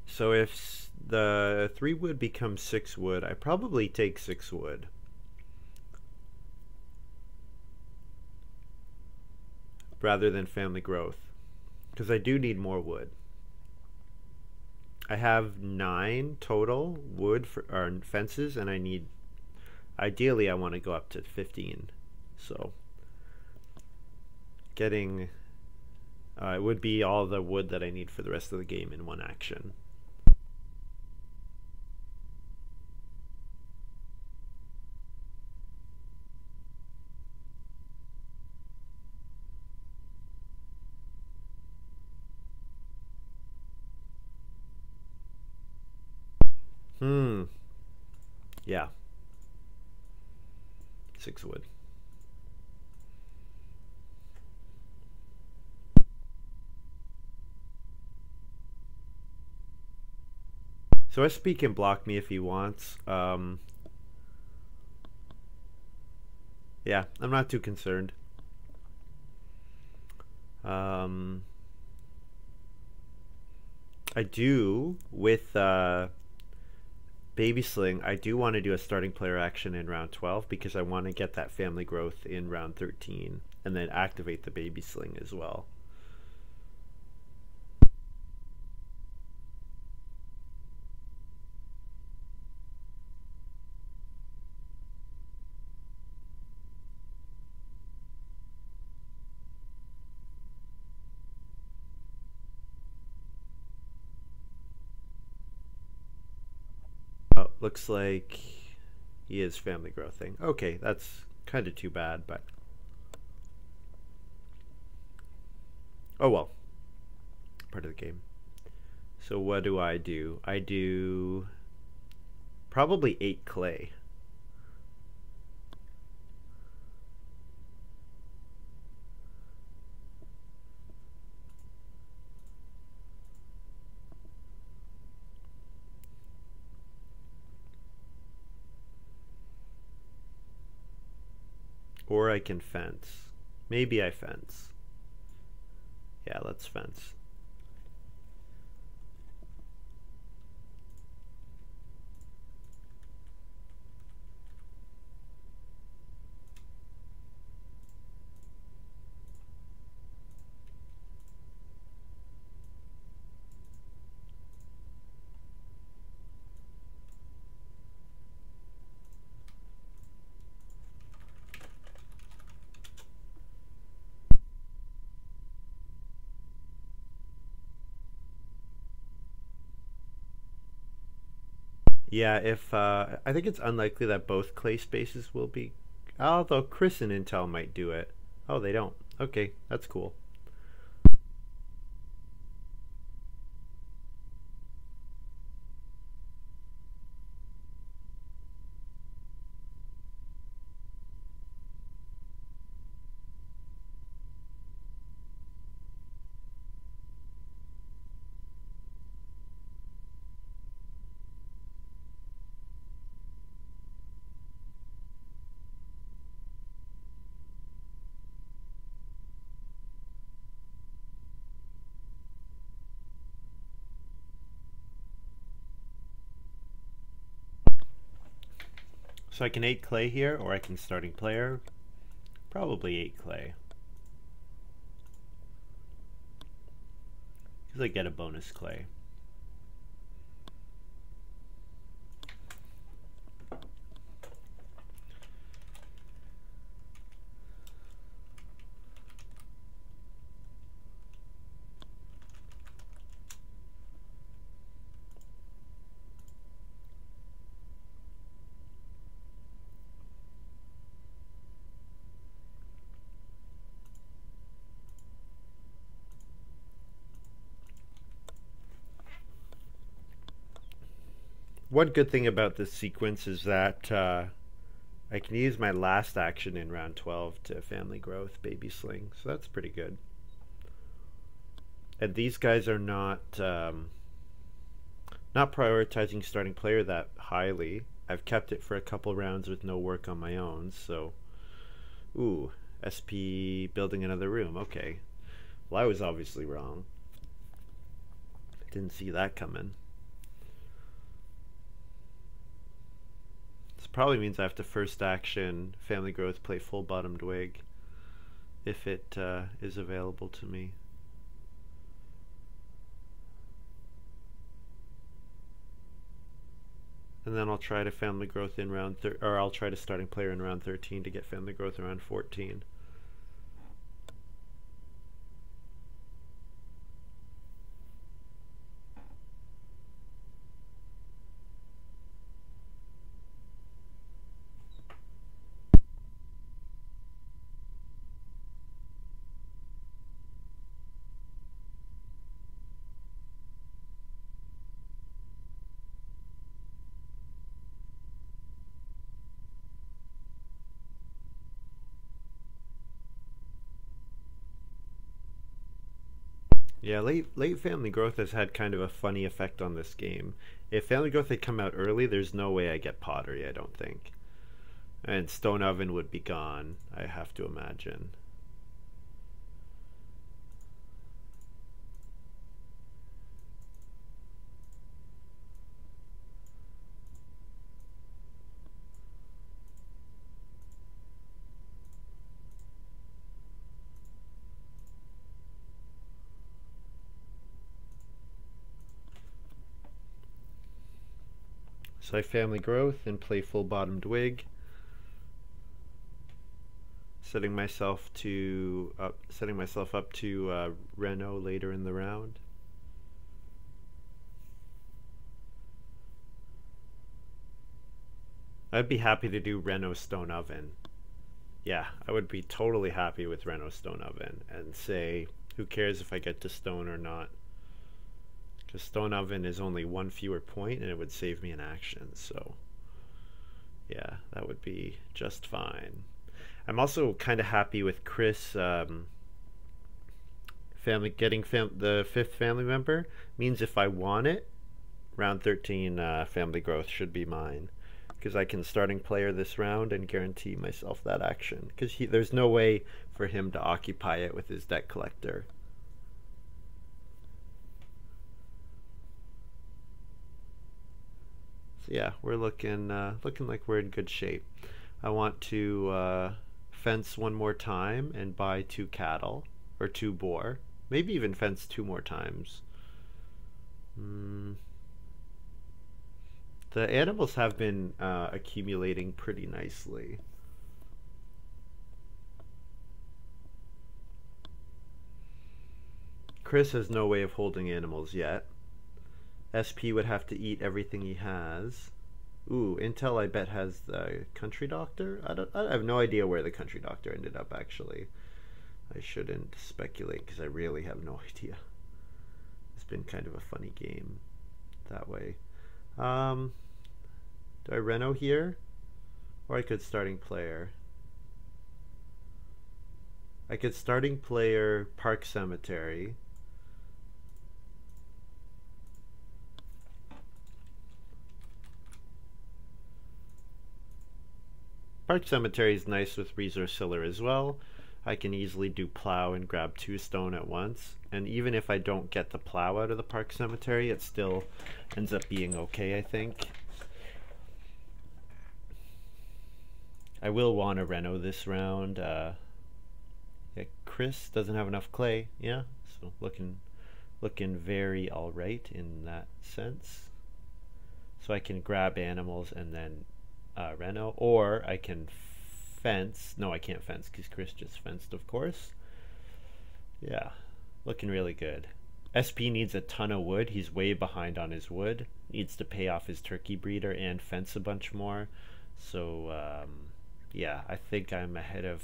So if the 3 wood becomes 6 wood, I probably take 6 wood. Rather than family growth, because I do need more wood. I have 9 total wood for fences, and I need, ideally I want to go up to 15. So getting it would be all the wood that I need for the rest of the game in one action. Yeah. 6 wood. So SP can block me if he wants. Yeah, I'm not too concerned. I do, with Baby Sling, I do want to do a starting player action in round 12 because I want to get that family growth in round 13 and then activate the Baby Sling as well. Oh, looks like he is family growthing. Okay, that's kind of too bad, but oh well, part of the game. So what do? I do probably 8 clay. Or I can fence. Maybe I fence. Yeah, let's fence. Yeah, if I think it's unlikely that both clay spaces will be, although Chris and Intel might do it. Oh, they don't. Okay, that's cool. So I can 8 clay here, or I can starting player. Probably 8 clay, because I get a bonus clay. One good thing about this sequence is that I can use my last action in round 12 to family growth, baby sling, so that's pretty good. And these guys are not prioritizing starting player that highly. I've kept it for a couple rounds with no work on my own, so ooh, SP building another room. Okay, well, I was obviously wrong. Didn't see that coming. This probably means I have to first action family growth, play full bottomed wig if it is available to me. And then I'll try to family growth in round or I'll try to starting player in round 13 to get family growth around 14. Yeah, late family growth has had kind of a funny effect on this game. If family growth had come out early, there's no way I get pottery, I don't think. And stone oven would be gone, I have to imagine. So I family growth and play full bottomed wig, setting myself up to Reno later in the round. I'd be happy to do Reno stone oven. Yeah, I would be totally happy with Reno stone oven and say, who cares if I get to stone or not? Because stone oven is only one fewer point and it would save me an action, so yeah, that would be just fine. I'm also kind of happy with Chris the fifth family member. Means if I want it, round 13 family growth should be mine, because I can starting player this round and guarantee myself that action, because there's no way for him to occupy it with his debt collector. So yeah, we're looking like we're in good shape. I want to fence one more time and buy 2 cattle or 2 boar. Maybe even fence 2 more times. The animals have been accumulating pretty nicely. Chris has no way of holding animals yet. SP would have to eat everything he has. Ooh, Intel I bet has the country doctor. I have no idea where the country doctor ended up actually. I shouldn't speculate because I really have no idea. It's been kind of a funny game that way. Um, do I reno here? Or I could starting player. I could starting player Park Cemetery. Park Cemetery is nice with resource filler as well. I can easily do plow and grab 2 stone at once. And even if I don't get the plow out of the Park Cemetery, it still ends up being okay, I think. I will want to reno this round. Yeah, Chris doesn't have enough clay. Yeah, so looking very alright in that sense. So I can grab animals and then reno, or I can fence. No, I can't fence because Chris just fenced, of course. Yeah, looking really good. SP needs a ton of wood. He's way behind on his wood. Needs to pay off his turkey breeder and fence a bunch more. So yeah, I think I'm ahead of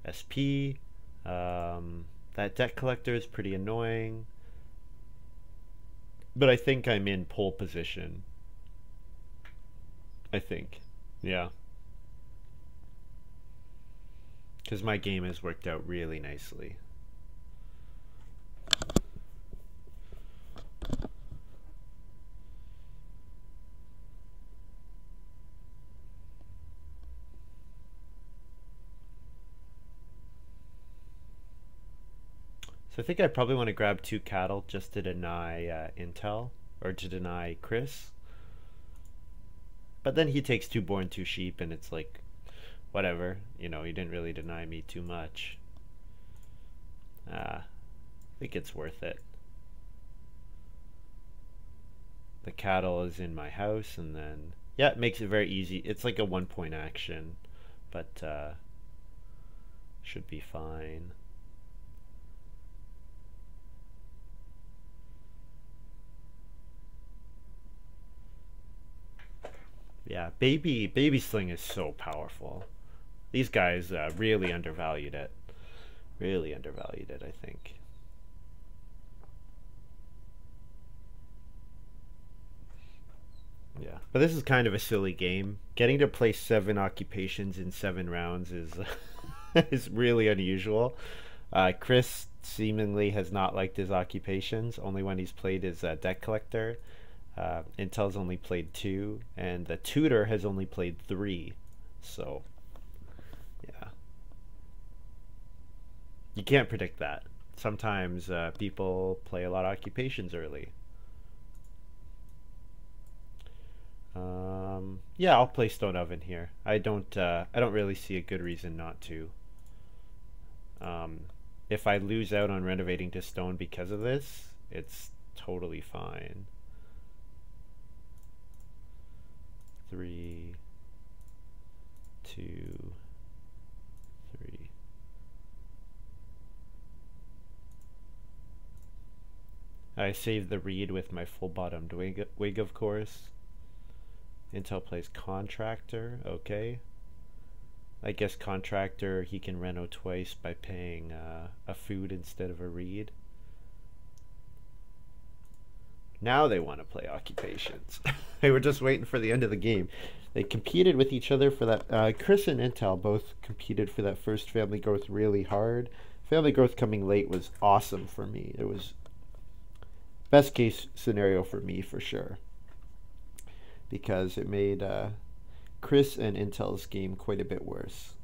SP. That debt collector is pretty annoying, but I think I'm in pole position. I think, yeah, because my game has worked out really nicely. So I think I probably want to grab 2 cattle just to deny Intel, or to deny Chris. But then he takes 2 boar and 2 sheep, and it's like, whatever. You know, he didn't really deny me too much. I think it's worth it. The cattle is in my house, and then, yeah, it makes it very easy. It's like a 1-point action, but should be fine. Yeah, baby sling is so powerful. These guys really undervalued it. Really undervalued it, I think. Yeah, but this is kind of a silly game. Getting to play 7 occupations in 7 rounds is is really unusual. Chris seemingly has not liked his occupations, only when he's played his debt collector. Intel's only played 2, and the tutor has only played 3. So, yeah. You can't predict that. Sometimes people play a lot of occupations early. Yeah, I'll play stone oven here. I don't really see a good reason not to. If I lose out on renovating to stone because of this, it's totally fine. 3, 2, 3. I saved the reed with my full bottomed wig, of course. Intel plays contractor. Okay. I guess contractor, he can reno twice by paying a food instead of a reed. Now they want to play occupations. They were just waiting for the end of the game. They competed with each other for that. Chris and Intel both competed for that first family growth really hard. Family growth coming late was awesome for me. It was best case scenario for me for sure, because it made Chris and Intel's game quite a bit worse.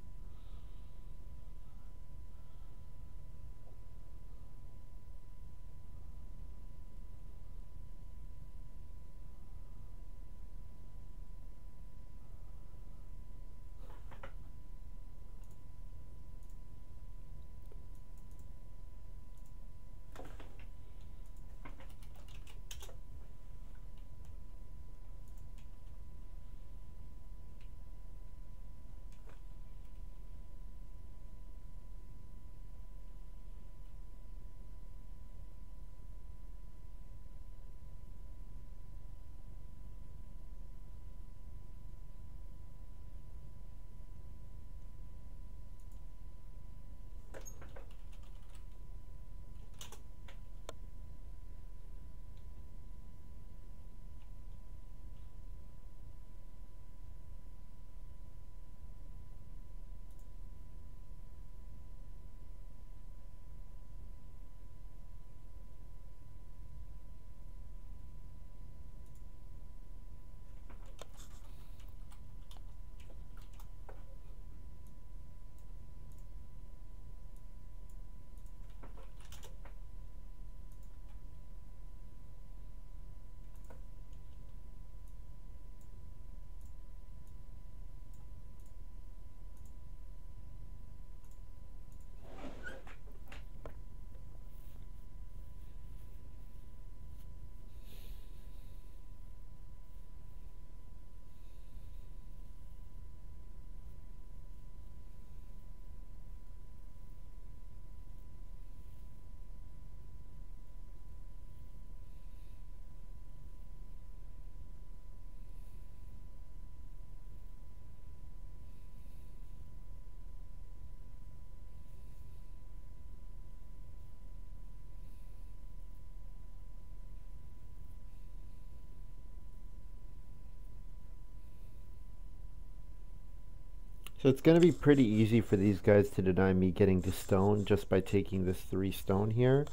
So it's going to be pretty easy for these guys to deny me getting to stone just by taking this 3 stone here.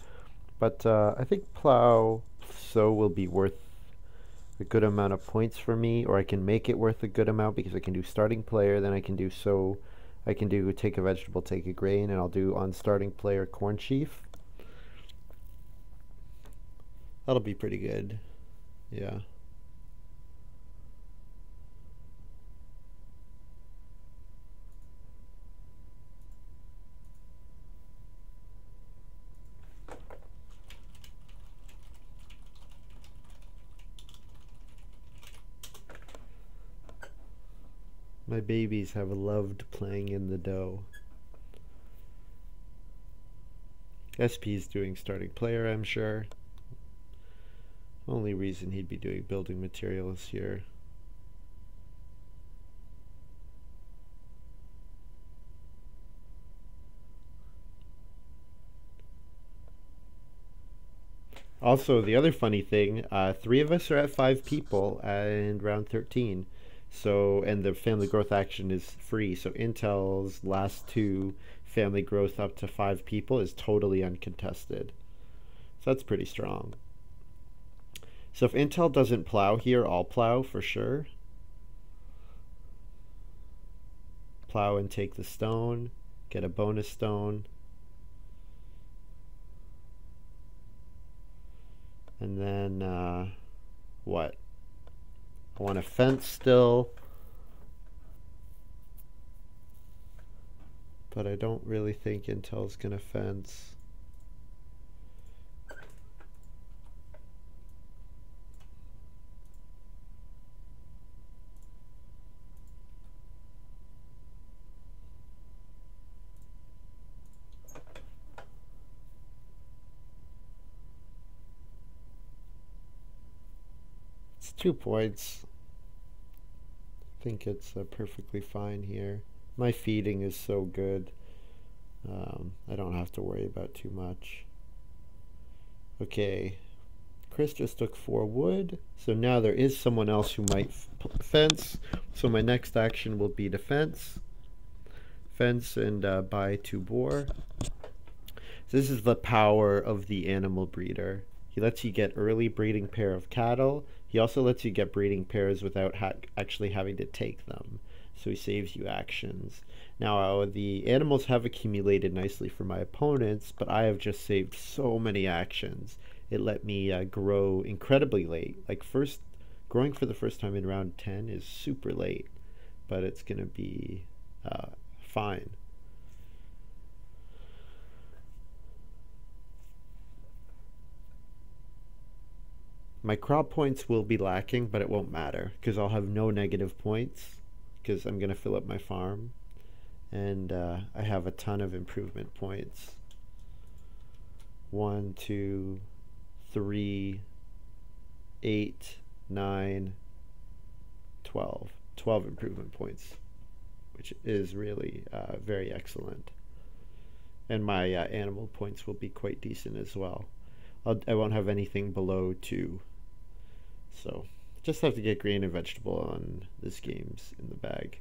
But I think plow sow will be worth a good amount of points for me, or I can make it worth a good amount because I can do starting player, then I can do sow, I can do take a vegetable, take a grain, and I'll do on starting player corn sheaf. That'll be pretty good. Yeah. My babies have loved playing in the dough. SP's doing starting player, I'm sure. Only reason he'd be doing building materials here. Also, the other funny thing, 3 of us are at 5 people in round 13. So, and the family growth action is free. So Intel's last 2 family growth up to 5 people is totally uncontested. So that's pretty strong. So if Intel doesn't plow here, I'll plow for sure. Plow and take the stone, get a bonus stone. And then, what? I want a fence still. But I don't really think Intel's gonna fence. It's 2 points. I think it's perfectly fine here. My feeding is so good. I don't have to worry about too much. Okay, Chris just took 4 wood, so now there is someone else who might fence. So my next action will be to fence. Fence and buy 2 boar. So this is the power of the animal breeder. He lets you get early breeding pair of cattle. He also lets you get breeding pairs without actually having to take them. So he saves you actions. Now, the animals have accumulated nicely for my opponents, but I have just saved so many actions. It let me grow incredibly late. Like growing for the first time in round 10 is super late, but it's going to be fine. My crop points will be lacking, but it won't matter because I'll have no negative points because I'm going to fill up my farm. And I have a ton of improvement points. 1, 2, 3, 8, 9, 12. 12 improvement points, which is really very excellent. And my animal points will be quite decent as well. I won't have anything below 2. So just have to get grain and vegetable on this game's in the bag.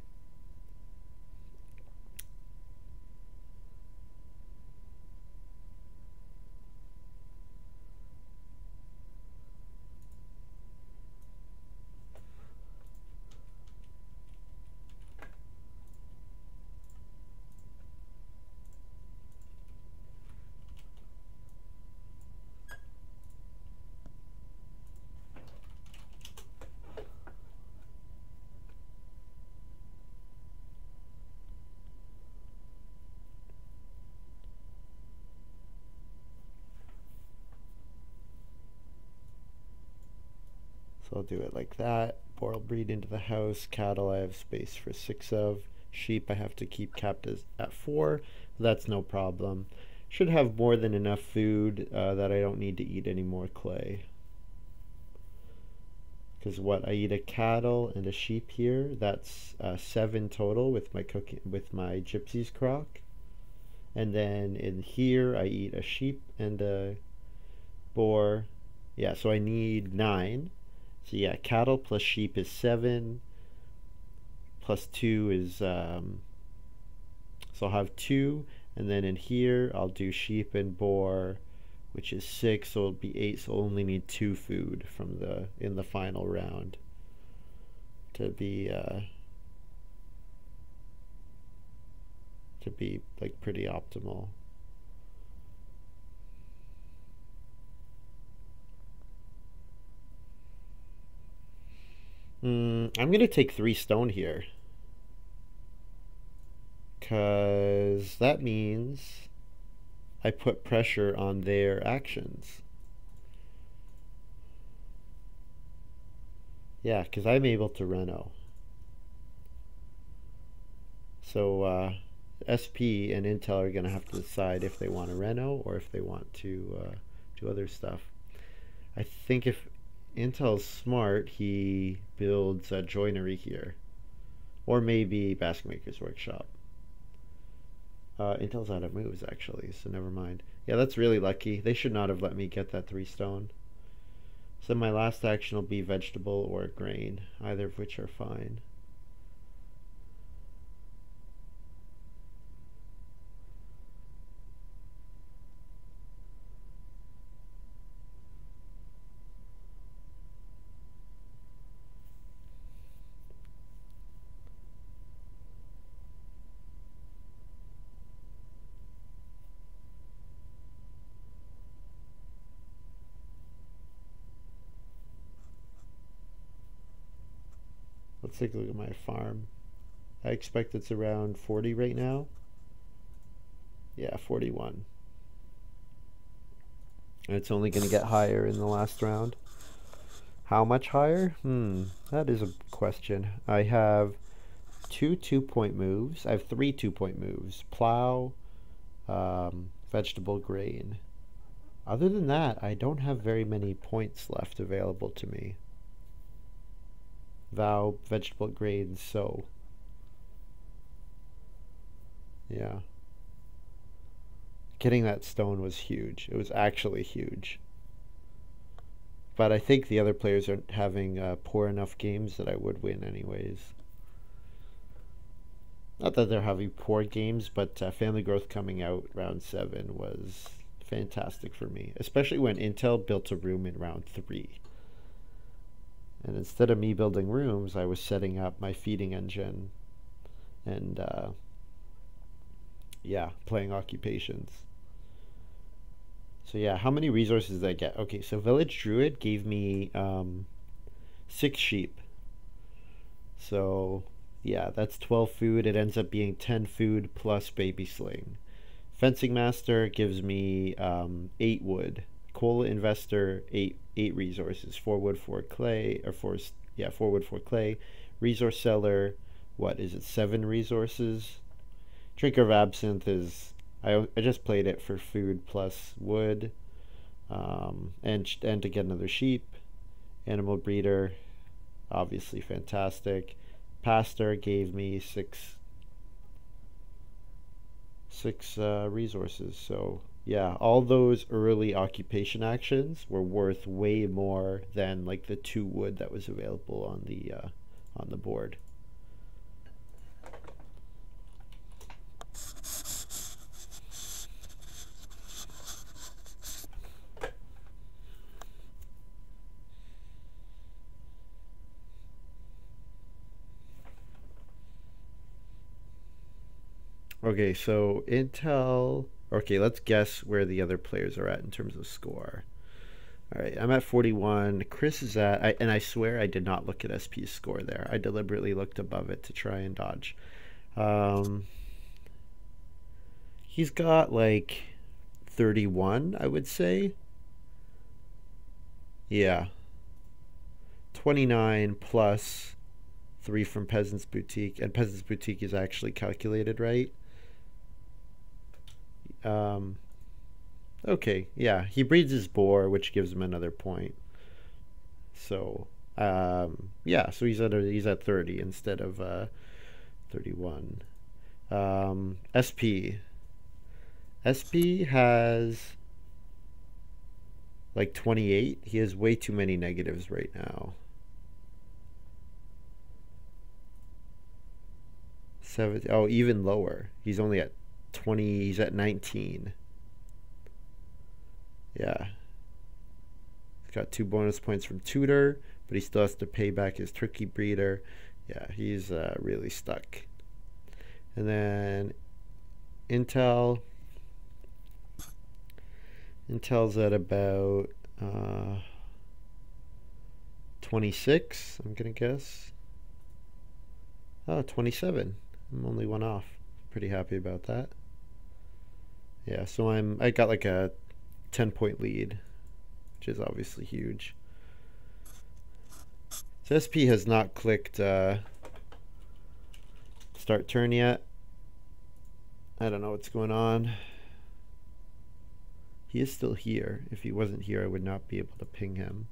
So I'll do it like that. Boar will breed into the house. Cattle I have space for 6 of. Sheep I have to keep capped at 4. That's no problem. Should have more than enough food that I don't need to eat any more clay. Because what I eat a cattle and a sheep here, that's 7 total with my gypsy's crock. And then in here I eat a sheep and a boar. Yeah, so I need 9. So yeah, cattle plus sheep is 7. Plus 2 is So I'll have 2, and then in here I'll do sheep and boar, which is 6, so it'll be 8, so I'll only need 2 food from in the final round to be like pretty optimal. I'm gonna take 3 stone here, because that means I put pressure on their actions. Yeah, because I'm able to reno. So SP and Intel are going to have to decide if they want to reno or if they want to do other stuff. I think if Intel's smart, he builds a joinery here. Or maybe Basket Maker's Workshop. Intel's out of moves, actually, so never mind. Yeah, that's really lucky. They should not have let me get that 3 stone. So my last action will be vegetable or grain, either of which are fine. Let's take a look at my farm. I expect it's around 40 right now. Yeah, 41. And it's only going to get higher in the last round. How much higher? That is a question. I have 2 2-point moves. I have 3 2-point moves. Plow, vegetable, grain. Other than that, I don't have very many points left available to me. Vow, vegetable, grain, sow. Yeah. Getting that stone was huge. It was actually huge. But I think the other players are having poor enough games that I would win anyways. Not that they're having poor games, but Family Growth coming out round 7 was fantastic for me. Especially when Intel built a room in round 3. And instead of me building rooms, I was setting up my feeding engine and yeah, playing occupations. So yeah, how many resources did I get? Okay, so Village Druid gave me 6 sheep. So yeah, that's 12 food. It ends up being 10 food plus baby sling. Fencing Master gives me 8 wood. Coal Investor 8 resources. 4 wood, 4 clay, or 4 wood, 4 clay. Resource Seller, what is it? 7 resources. Drinker of Absinthe is I just played it for food plus wood, and to get another sheep. Animal Breeder, obviously fantastic. Pastor gave me six resources. So yeah, all those early occupation actions were worth way more than like the 2 wood that was available on the board. Okay, so Intel. Okay, let's guess where the other players are at in terms of score. All right, I'm at 41. Chris is at, and I swear I did not look at SP's score there. I deliberately looked above it to try and dodge. He's got like 31, I would say. Yeah. 29 plus 3 from Peasant's Boutique, and Peasant's Boutique is actually calculated right. Okay, yeah, he breeds his boar, which gives him another point. So, yeah, so he's at 30 instead of 31. SP has like 28. He has way too many negatives right now. 17. Oh, even lower. He's only at 20. He's at 19. Yeah. He's got 2 bonus points from tutor, but he still has to pay back his turkey breeder. Yeah, he's really stuck. And then Intel's at about 26, I'm gonna guess. Oh, 27. I'm only 1 off. Pretty happy about that. Yeah, so I got like a 10-point lead, which is obviously huge. So SP has not clicked start turn yet. I don't know what's going on. He is still here. If he wasn't here, I would not be able to ping him.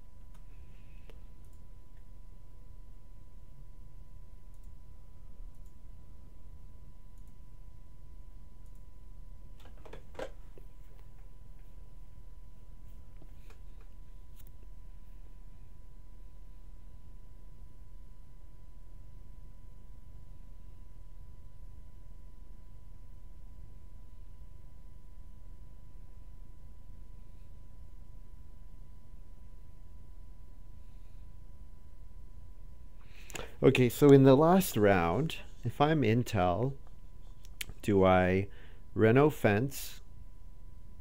Okay, so in the last round, if I'm Intel, do I reno fence,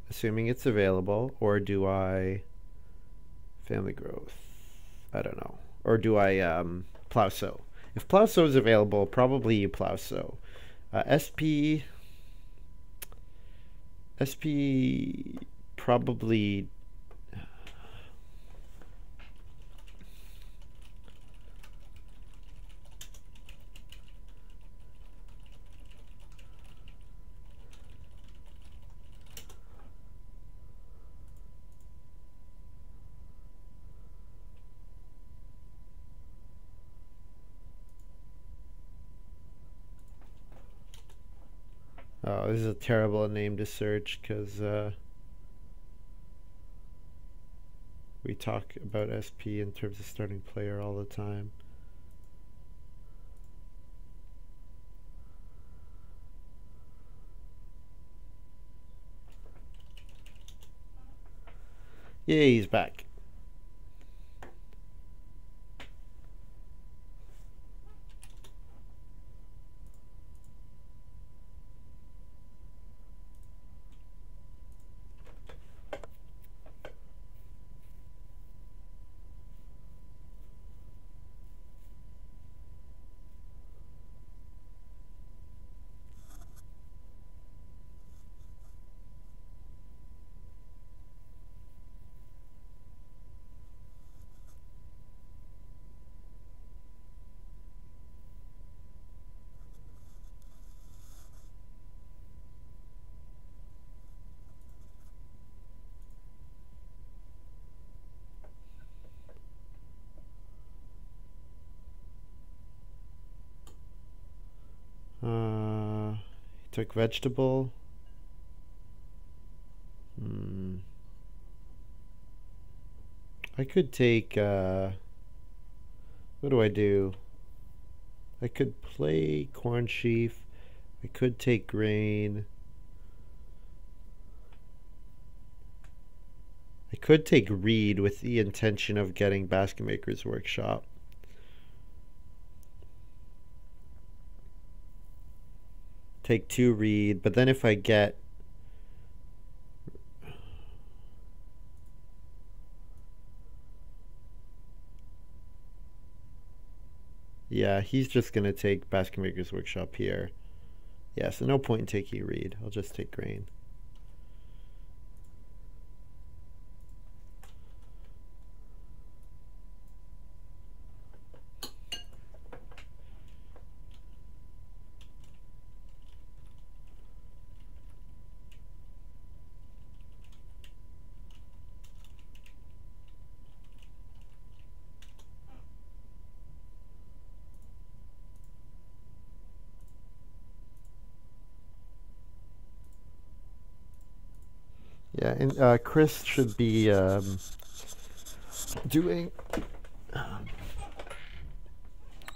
assuming it's available, or do I family growth? I don't know. Or do I plow sow? If plow sow is available, probably you plow sow. SP probably. Oh, this is a terrible name to search because we talk about SP in terms of starting player all the time. Yeah, he's back. He took vegetable. I could take, what do I do? I could play corn sheaf. I could take grain. I could take reed with the intention of getting Basket Maker's Workshop. Take 2 reed, but then if I get yeah, he's just gonna take Basket Maker's Workshop here. Yeah, so no point in taking reed. I'll just take grain. Yeah, and Chris should be doing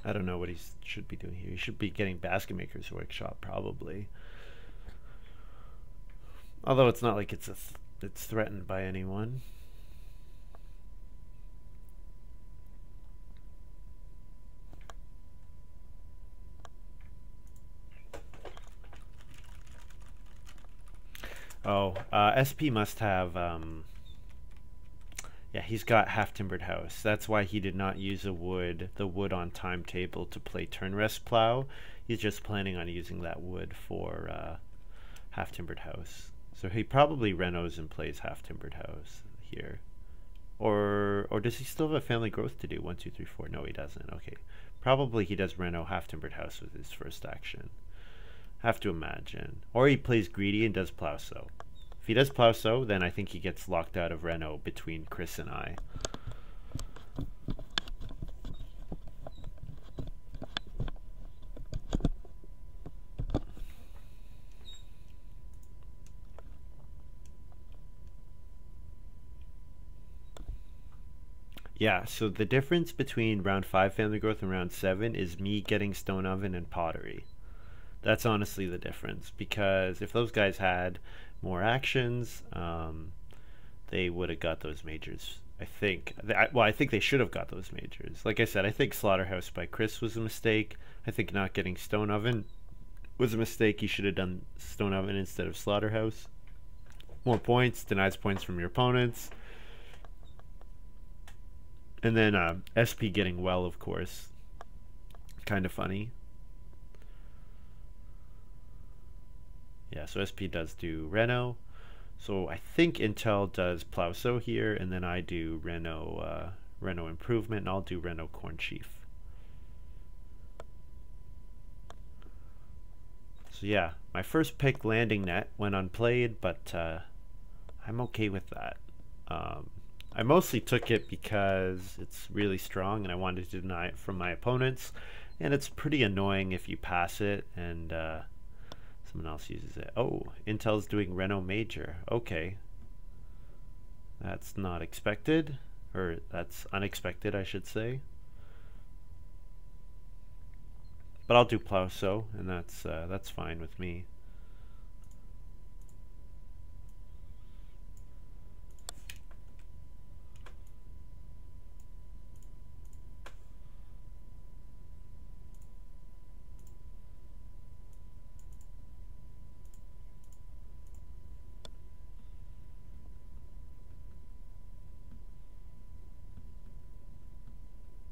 I don't know what he should be doing here. He should be getting Basket Maker's Workshop probably. Although it's not like it's threatened by anyone. Oh, SP must have yeah, he's got half timbered house. That's why he did not use the wood on timetable to play turn rest plow. He's just planning on using that wood for half timbered house. So he probably renos and plays half timbered house here. Or does he still have a family growth to do? 1, 2, 3, 4. No, he doesn't. Okay. Probably he does reno half timbered house with his first action. Have to imagine. Or he plays greedy and does plow sow. If he does plow sow, then I think he gets locked out of reno between Chris and I. Yeah, so the difference between round 5 family growth and round 7 is me getting stone oven and pottery. That's honestly the difference, because if those guys had more actions, they would have got those majors. I think. Well, I think they should have got those majors. Like I said, I think Slaughterhouse by Chris was a mistake. I think not getting Stone Oven was a mistake. You should have done Stone Oven instead of Slaughterhouse. More points, denies points from your opponents. And then SP getting well, of course. Kind of funny. Yeah, so SP does do Reno. So I think Intel does Plow Sow here, and then I do Reno Improvement, and I'll do Reno Corn Chief. So yeah, my first pick landing net went unplayed, but I'm okay with that. I mostly took it because it's really strong and I wanted to deny it from my opponents, and it's pretty annoying if you pass it and someone else uses it. Oh, Intel's doing Reno Major. Okay. That's not expected, or that's unexpected, I should say. But I'll do Plow Sow, and that's fine with me.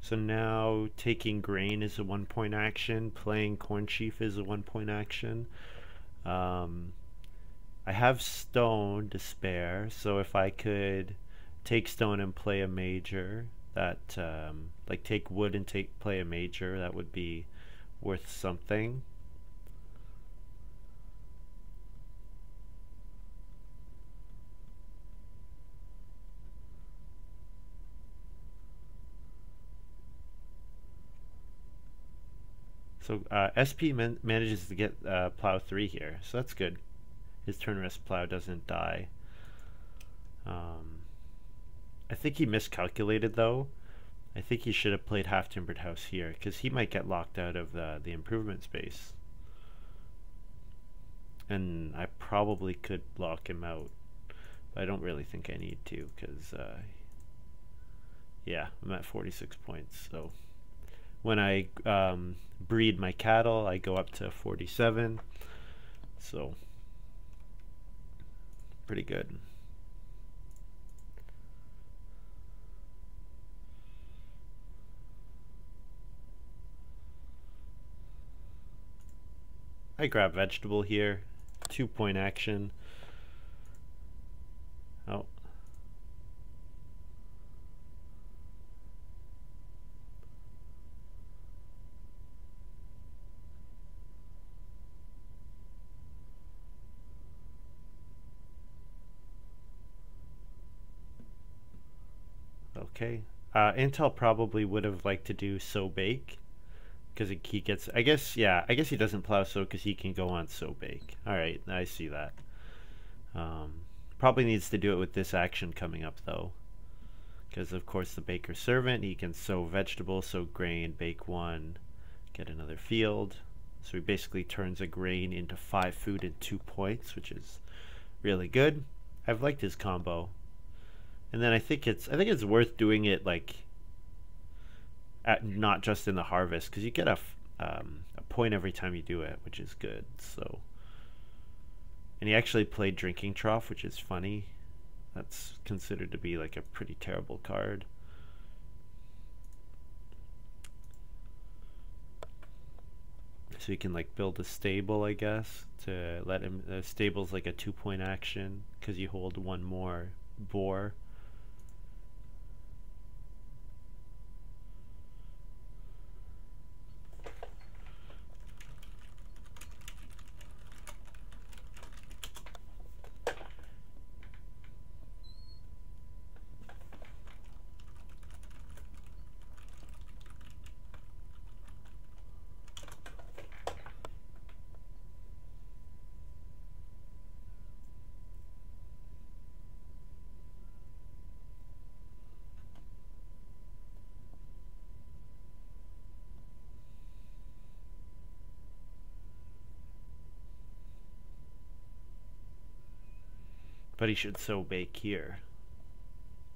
So now taking grain is a 1-point action, playing Corn Chief is a 1-point action. I have stone to spare, so if I could take stone and play a major, that like take wood and play a major, that would be worth something. So SP manages to get Plow 3 here, so that's good. His turn rest Plow doesn't die. I think he miscalculated though. I think he should have played half timbered house here, because he might get locked out of the improvement space. And I probably could lock him out, but I don't really think I need to, because yeah, I'm at 46 points. So when I breed my cattle, I go up to 47. So pretty good. I grab vegetable here, 2-point action. Oh. Okay. Intel probably would have liked to do sow bake, because he gets, I guess he doesn't plow sow because he can go on sow bake. Alright, I see that. Probably needs to do it with this action coming up though, because of course the baker servant, he can sow vegetable, sow grain, bake 1, get another field. So he basically turns a grain into 5 food in 2 points, which is really good. I've liked his combo. And then I think it's worth doing it like not just in the harvest, because you get a point every time you do it, which is good. So, and he actually played Drinking Trough, which is funny. That's considered to be like a pretty terrible card. So you can like build a stable, I guess, to let him. Stable's like a 2-point action because you hold 1 more boar. But he should sow bake here.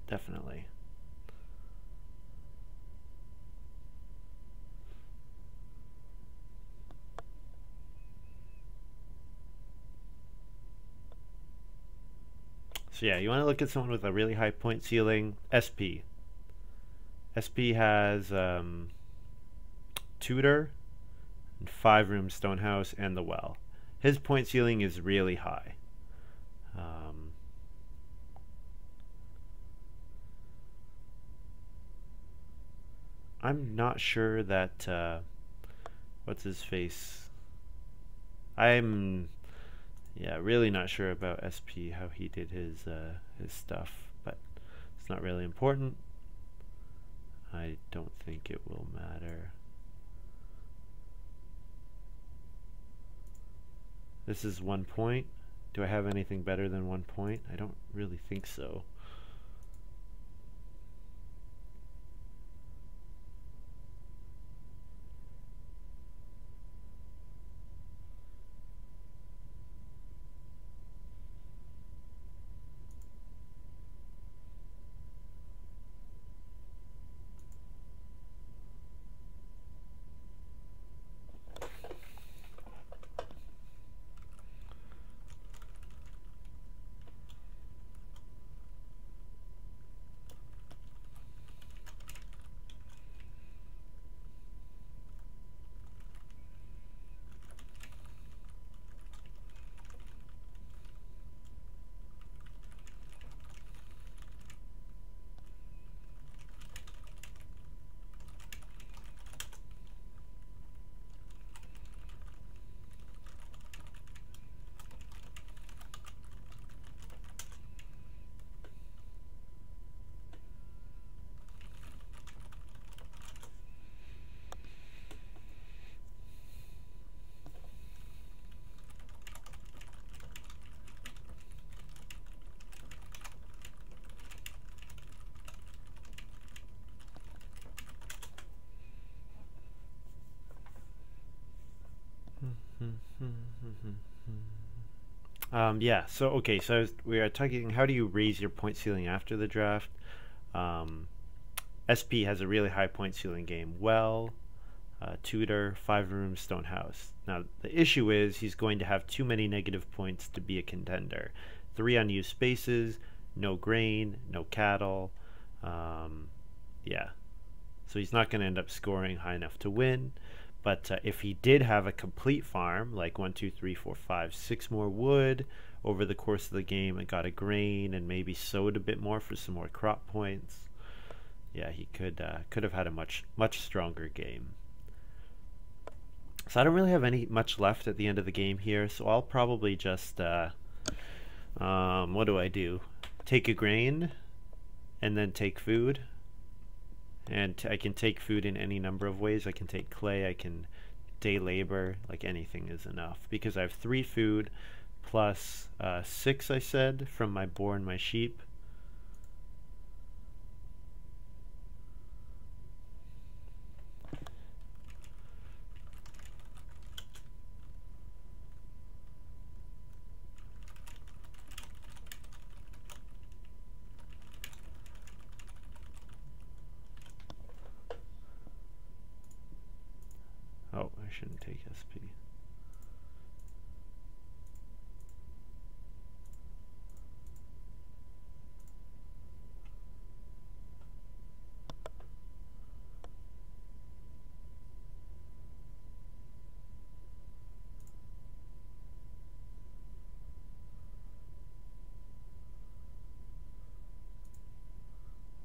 Definitely. So yeah, you want to look at someone with a really high point ceiling. SP. SP has Tutor, 5-room stone house, and the well. His point ceiling is really high. I'm not sure that what's his face. I'm really not sure about SP, how he did his stuff, but it's not really important. I don't think it will matter. This is 1 point. Do I have anything better than 1 point? I don't really think so. Yeah, so okay, so we are talking how do you raise your point ceiling after the draft. SP has a really high point ceiling game. Well, Tutor, 5-room stone house. Now the issue is he's going to have too many negative points to be a contender. 3 unused spaces, no grain, no cattle. Yeah, so he's not going to end up scoring high enough to win. But if he did have a complete farm, like 1, 2, 3, 4, 5, 6 more wood over the course of the game and got a grain and maybe sowed a bit more for some more crop points, yeah, he could have had a much stronger game. So I don't really have much left at the end of the game here, so I'll probably just what do I do? Take a grain and then take food. And I can take food in any number of ways. I can take clay, I can day labor, like anything is enough. Because I have 3 food plus 6, I said, from my boar and my sheep. shouldn't take SP.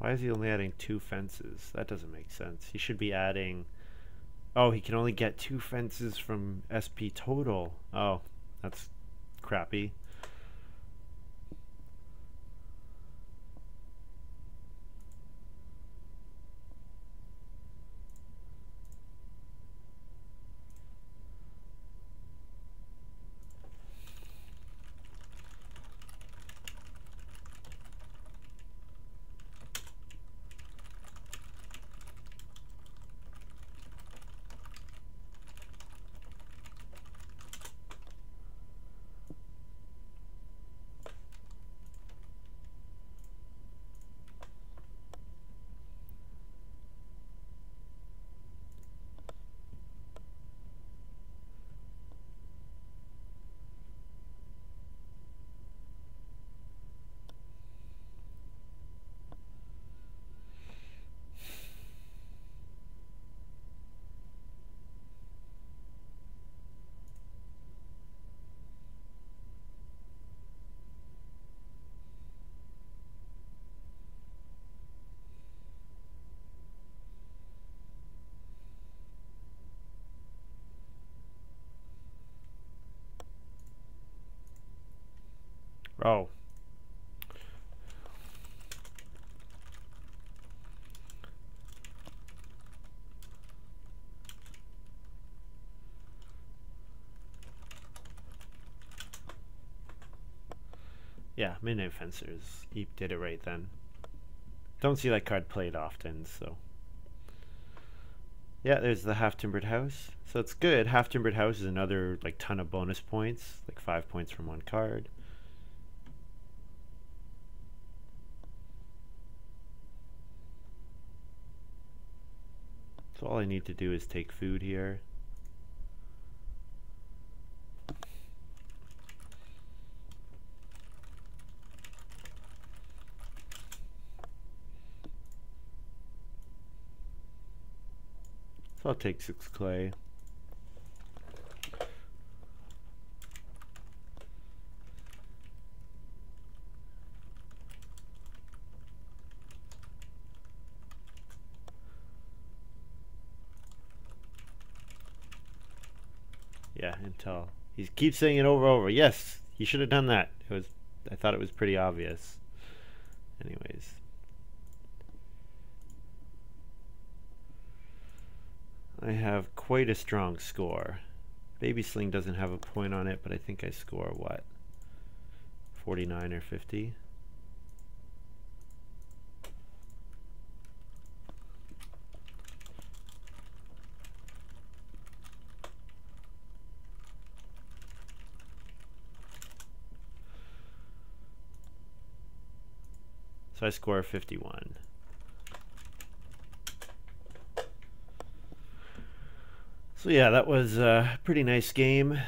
Why is he only adding 2 fences? That doesn't make sense. He should be adding... Oh, he can only get 2 fences from SP total. Oh, that's crappy. Oh. Yeah, Midnight Fencers. He did it right then. Don't see that card played often, so... Yeah, there's the Half-Timbered House. So it's good. Half-Timbered House is another like ton of bonus points, like 5 points from one card. So all I need to do is take food here. So I'll take 6 clay. Yeah, until he keeps saying it over and over. Yes, he should have done that. It was, I thought it was pretty obvious. Anyways. I have quite a strong score. Baby Sling doesn't have a point on it, but I think I score what? 49 or 50? So I score 51. So yeah, that was a pretty nice game.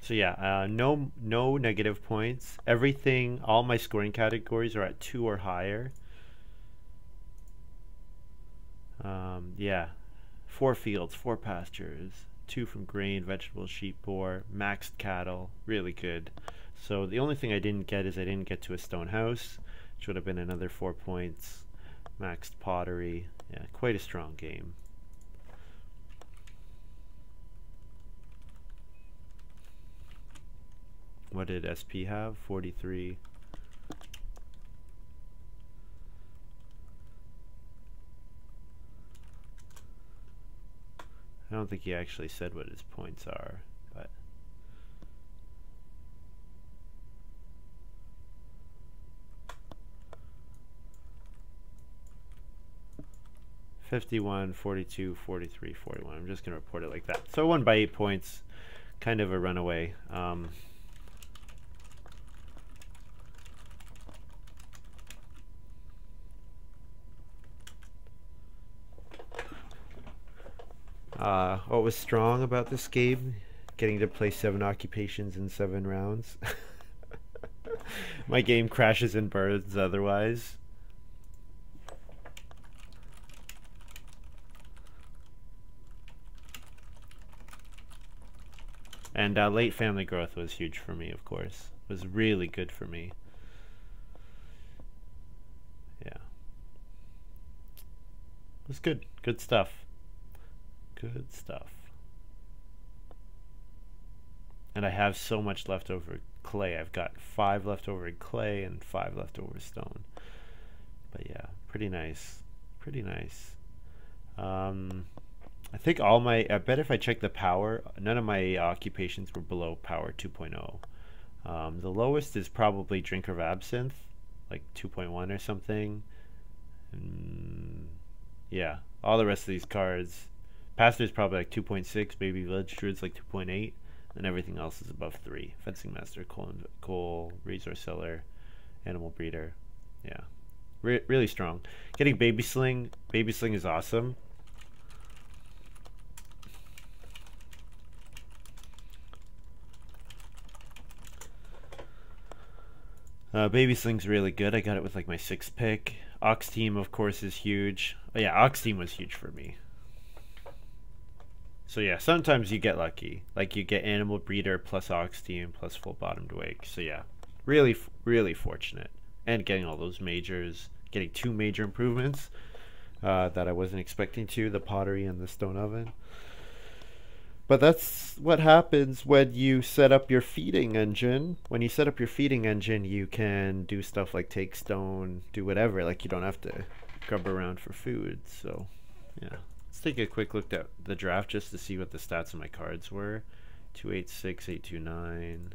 So yeah, no negative points. Everything, all my scoring categories are at 2 or higher. Yeah, 4 fields, 4 pastures, 2 from grain, vegetables, sheep, boar, maxed cattle, really good. So the only thing I didn't get is I didn't get to a stone house, which would have been another 4 points. Maxed pottery, yeah, quite a strong game. What did SP have? 43. I don't think he actually said what his points are, but 51, 42, 43, 41. I'm just going to report it like that. So I won by 8 points. Kind of a runaway. What was strong about this game? Getting to play 7 occupations in 7 rounds. My game crashes and burns otherwise. And late family growth was huge for me, of course. It was really good for me. Yeah. It was good. Good stuff. Good stuff. And I have so much leftover clay. I've got 5 leftover clay and 5 leftover stone. But yeah, pretty nice. Pretty nice. I think all my, I bet if I check the power, none of my occupations were below power 2.0. The lowest is probably Drinker of Absinthe, like 2.1 or something. Yeah, all the rest of these cards. Pastor's probably like 2.6, maybe Village Druid's like 2.8, and everything else is above 3. Fencing Master, Coal, Resource Seller, Animal Breeder. Yeah, really strong. Getting Baby Sling is awesome. Baby Sling's really good. I got it with like my 6th pick. Ox Team, of course, is huge. Oh, yeah, Ox Team was huge for me. So yeah, sometimes you get lucky. Like you get Animal Breeder plus Ox Team plus Full Bottomed Wake. So yeah, really, really fortunate. And getting all those majors, getting 2 major improvements that I wasn't expecting to, the pottery and the stone oven. But that's what happens when you set up your feeding engine. When you set up your feeding engine, you can do stuff like take stone, do whatever. Like you don't have to grub around for food. So yeah. Let's take a quick look at the draft just to see what the stats of my cards were. 286, 829.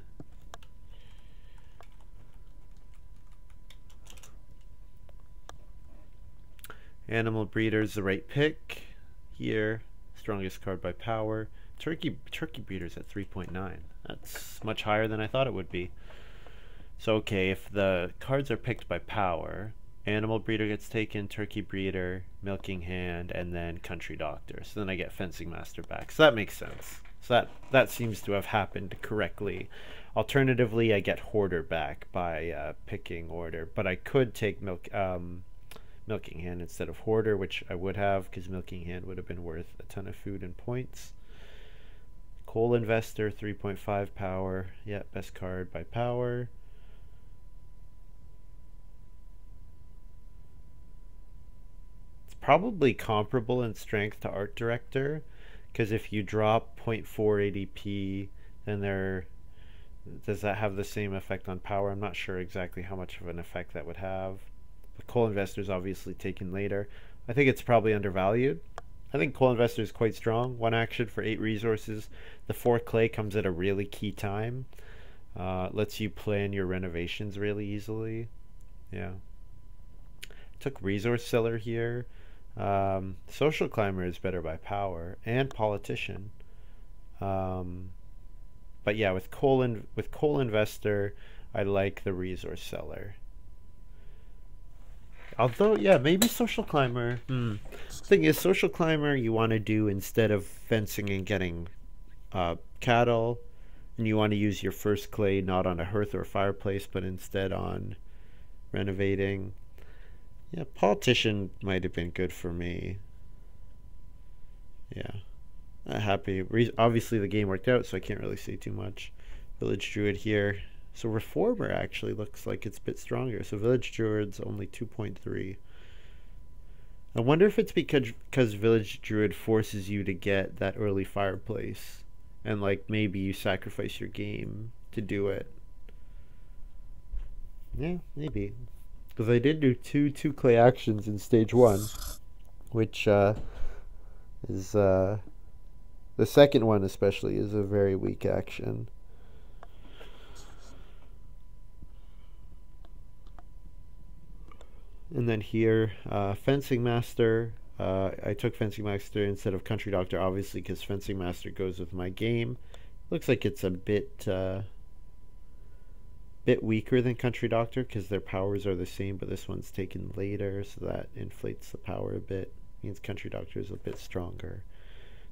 Animal Breeder's the right pick here. Strongest card by power. Turkey Breeder's at 3.9. That's much higher than I thought it would be. So okay, if the cards are picked by power, Animal Breeder gets taken, Turkey Breeder, Milking Hand, and then Country Doctor. So then I get Fencing Master back. So that makes sense. So that seems to have happened correctly. Alternatively, I get Hoarder back by picking order, but I could take Milking Hand instead of Hoarder, which I would have because Milking Hand would have been worth a ton of food and points. Coal Investor, 3.5 power. Yeah, best card by power. It's probably comparable in strength to Art Director, because if you drop 0.4 ADP, then does that have the same effect on power? I'm not sure exactly how much of an effect that would have. But Coal Investor is obviously taken later. I think it's probably undervalued. I think Coal Investor is quite strong. 1 action for 8 resources. The 4 clay comes at a really key time. Lets you plan your renovations really easily. Yeah. Took Resource Seller here. Social Climber is better by power. And Politician. But yeah, with Coal Investor, I like the Resource Seller. Although, yeah, maybe Social Climber. Thing is, Social Climber you want to do instead of fencing and getting cattle, and you want to use your first clay not on a hearth or a fireplace, but instead on renovating. Yeah, Politician might have been good for me. Yeah, happy. Obviously, the game worked out, so I can't really say too much. Village Druid here. So Reformer actually looks like it's a bit stronger. So Village Druid's only 2.3. I wonder if it's because Village Druid forces you to get that early fireplace. And like maybe you sacrifice your game to do it. Yeah, maybe. Because I did do two clay actions in stage 1. Which is... the second one especially is a very weak action. And then here, Fencing Master, I took Fencing Master instead of Country Doctor, obviously, because Fencing Master goes with my game. Looks like it's a bit weaker than Country Doctor because their powers are the same, but this one's taken later, so that inflates the power a bit. Means Country Doctor is a bit stronger.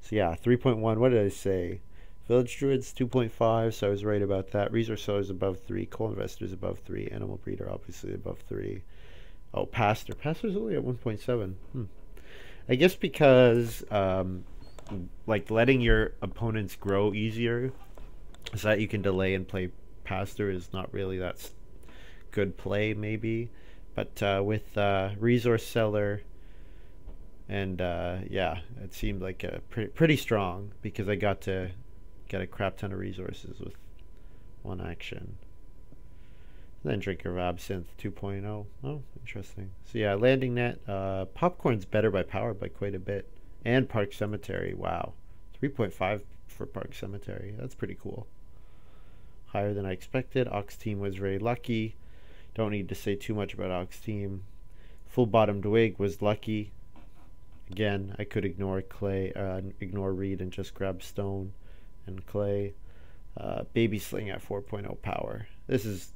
So yeah, 3.1. What did I say? Village Druid's 2.5, so I was right about that. Resource Seller's above 3. Coal Investor's above 3. Animal Breeder obviously above 3. Oh, Pastor. Pastor's only at 1.7. I guess because like letting your opponents grow easier so that you can delay and play Pastor is not really that good play maybe. But with Resource Seller and yeah, it seemed like a pretty strong because I got to get a crap ton of resources with one action. And then Drinker of Absinthe 2.0. Oh, interesting. So yeah, Landing Net. Popcorn's better by power by quite a bit. And Park Cemetery. Wow. 3.5 for Park Cemetery. That's pretty cool. Higher than I expected. Ox Team was very lucky. Don't need to say too much about Ox Team. Full Bottomed Wig was lucky. Again, I could ignore clay, ignore Reed and just grab Stone and Clay. Baby Sling at 4.0 power. This is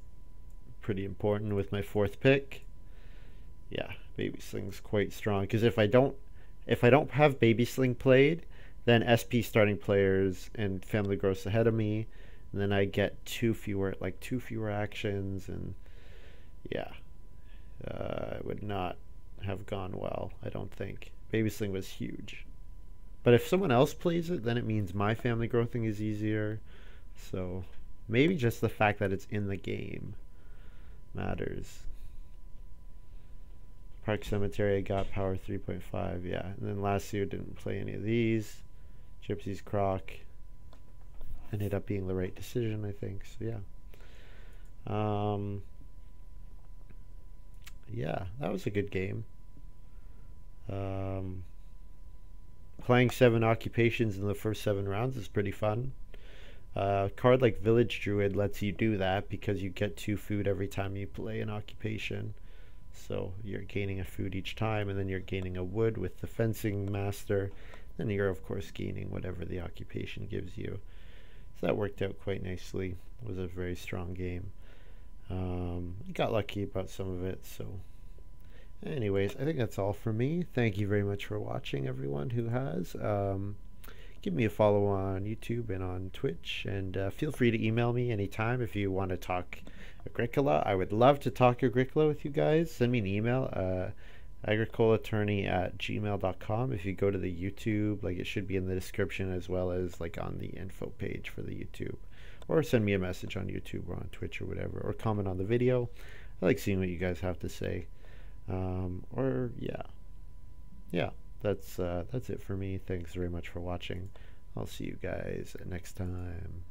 pretty important with my 4th pick. Yeah, Baby Sling's quite strong because if I don't have Baby Sling played, then SP starting players and Family Growth's ahead of me, and then I get two fewer actions, and yeah, it would not have gone well, I don't think. Baby Sling was huge. But if someone else plays it, then it means my family growthing is easier. So maybe just the fact that it's in the game matters. Park Cemetery, I got power 3.5, yeah. And then last year didn't play any of these. Gypsy's Croc ended up being the right decision, I think. So yeah. Yeah, that was a good game. Playing 7 occupations in the first 7 rounds is pretty fun. A card like Village Druid lets you do that because you get 2 food every time you play an occupation. So you're gaining a food each time, and then you're gaining a wood with the Fencing Master. Then you're, of course, gaining whatever the occupation gives you. So that worked out quite nicely. It was a very strong game. Got lucky about some of it, so... Anyways, I think that's all for me. Thank you very much for watching, everyone who has. Give me a follow on YouTube and on Twitch, and feel free to email me anytime if you want to talk Agricola. I would love to talk Agricola with you guys. Send me an email, agricolaattorney@gmail.com. If you go to the YouTube, like it should be in the description as well as like on the info page for the YouTube. Or send me a message on YouTube or on Twitch or whatever, or comment on the video. I like seeing what you guys have to say. Or yeah, that's it for me. Thanks very much for watching. I'll see you guys next time.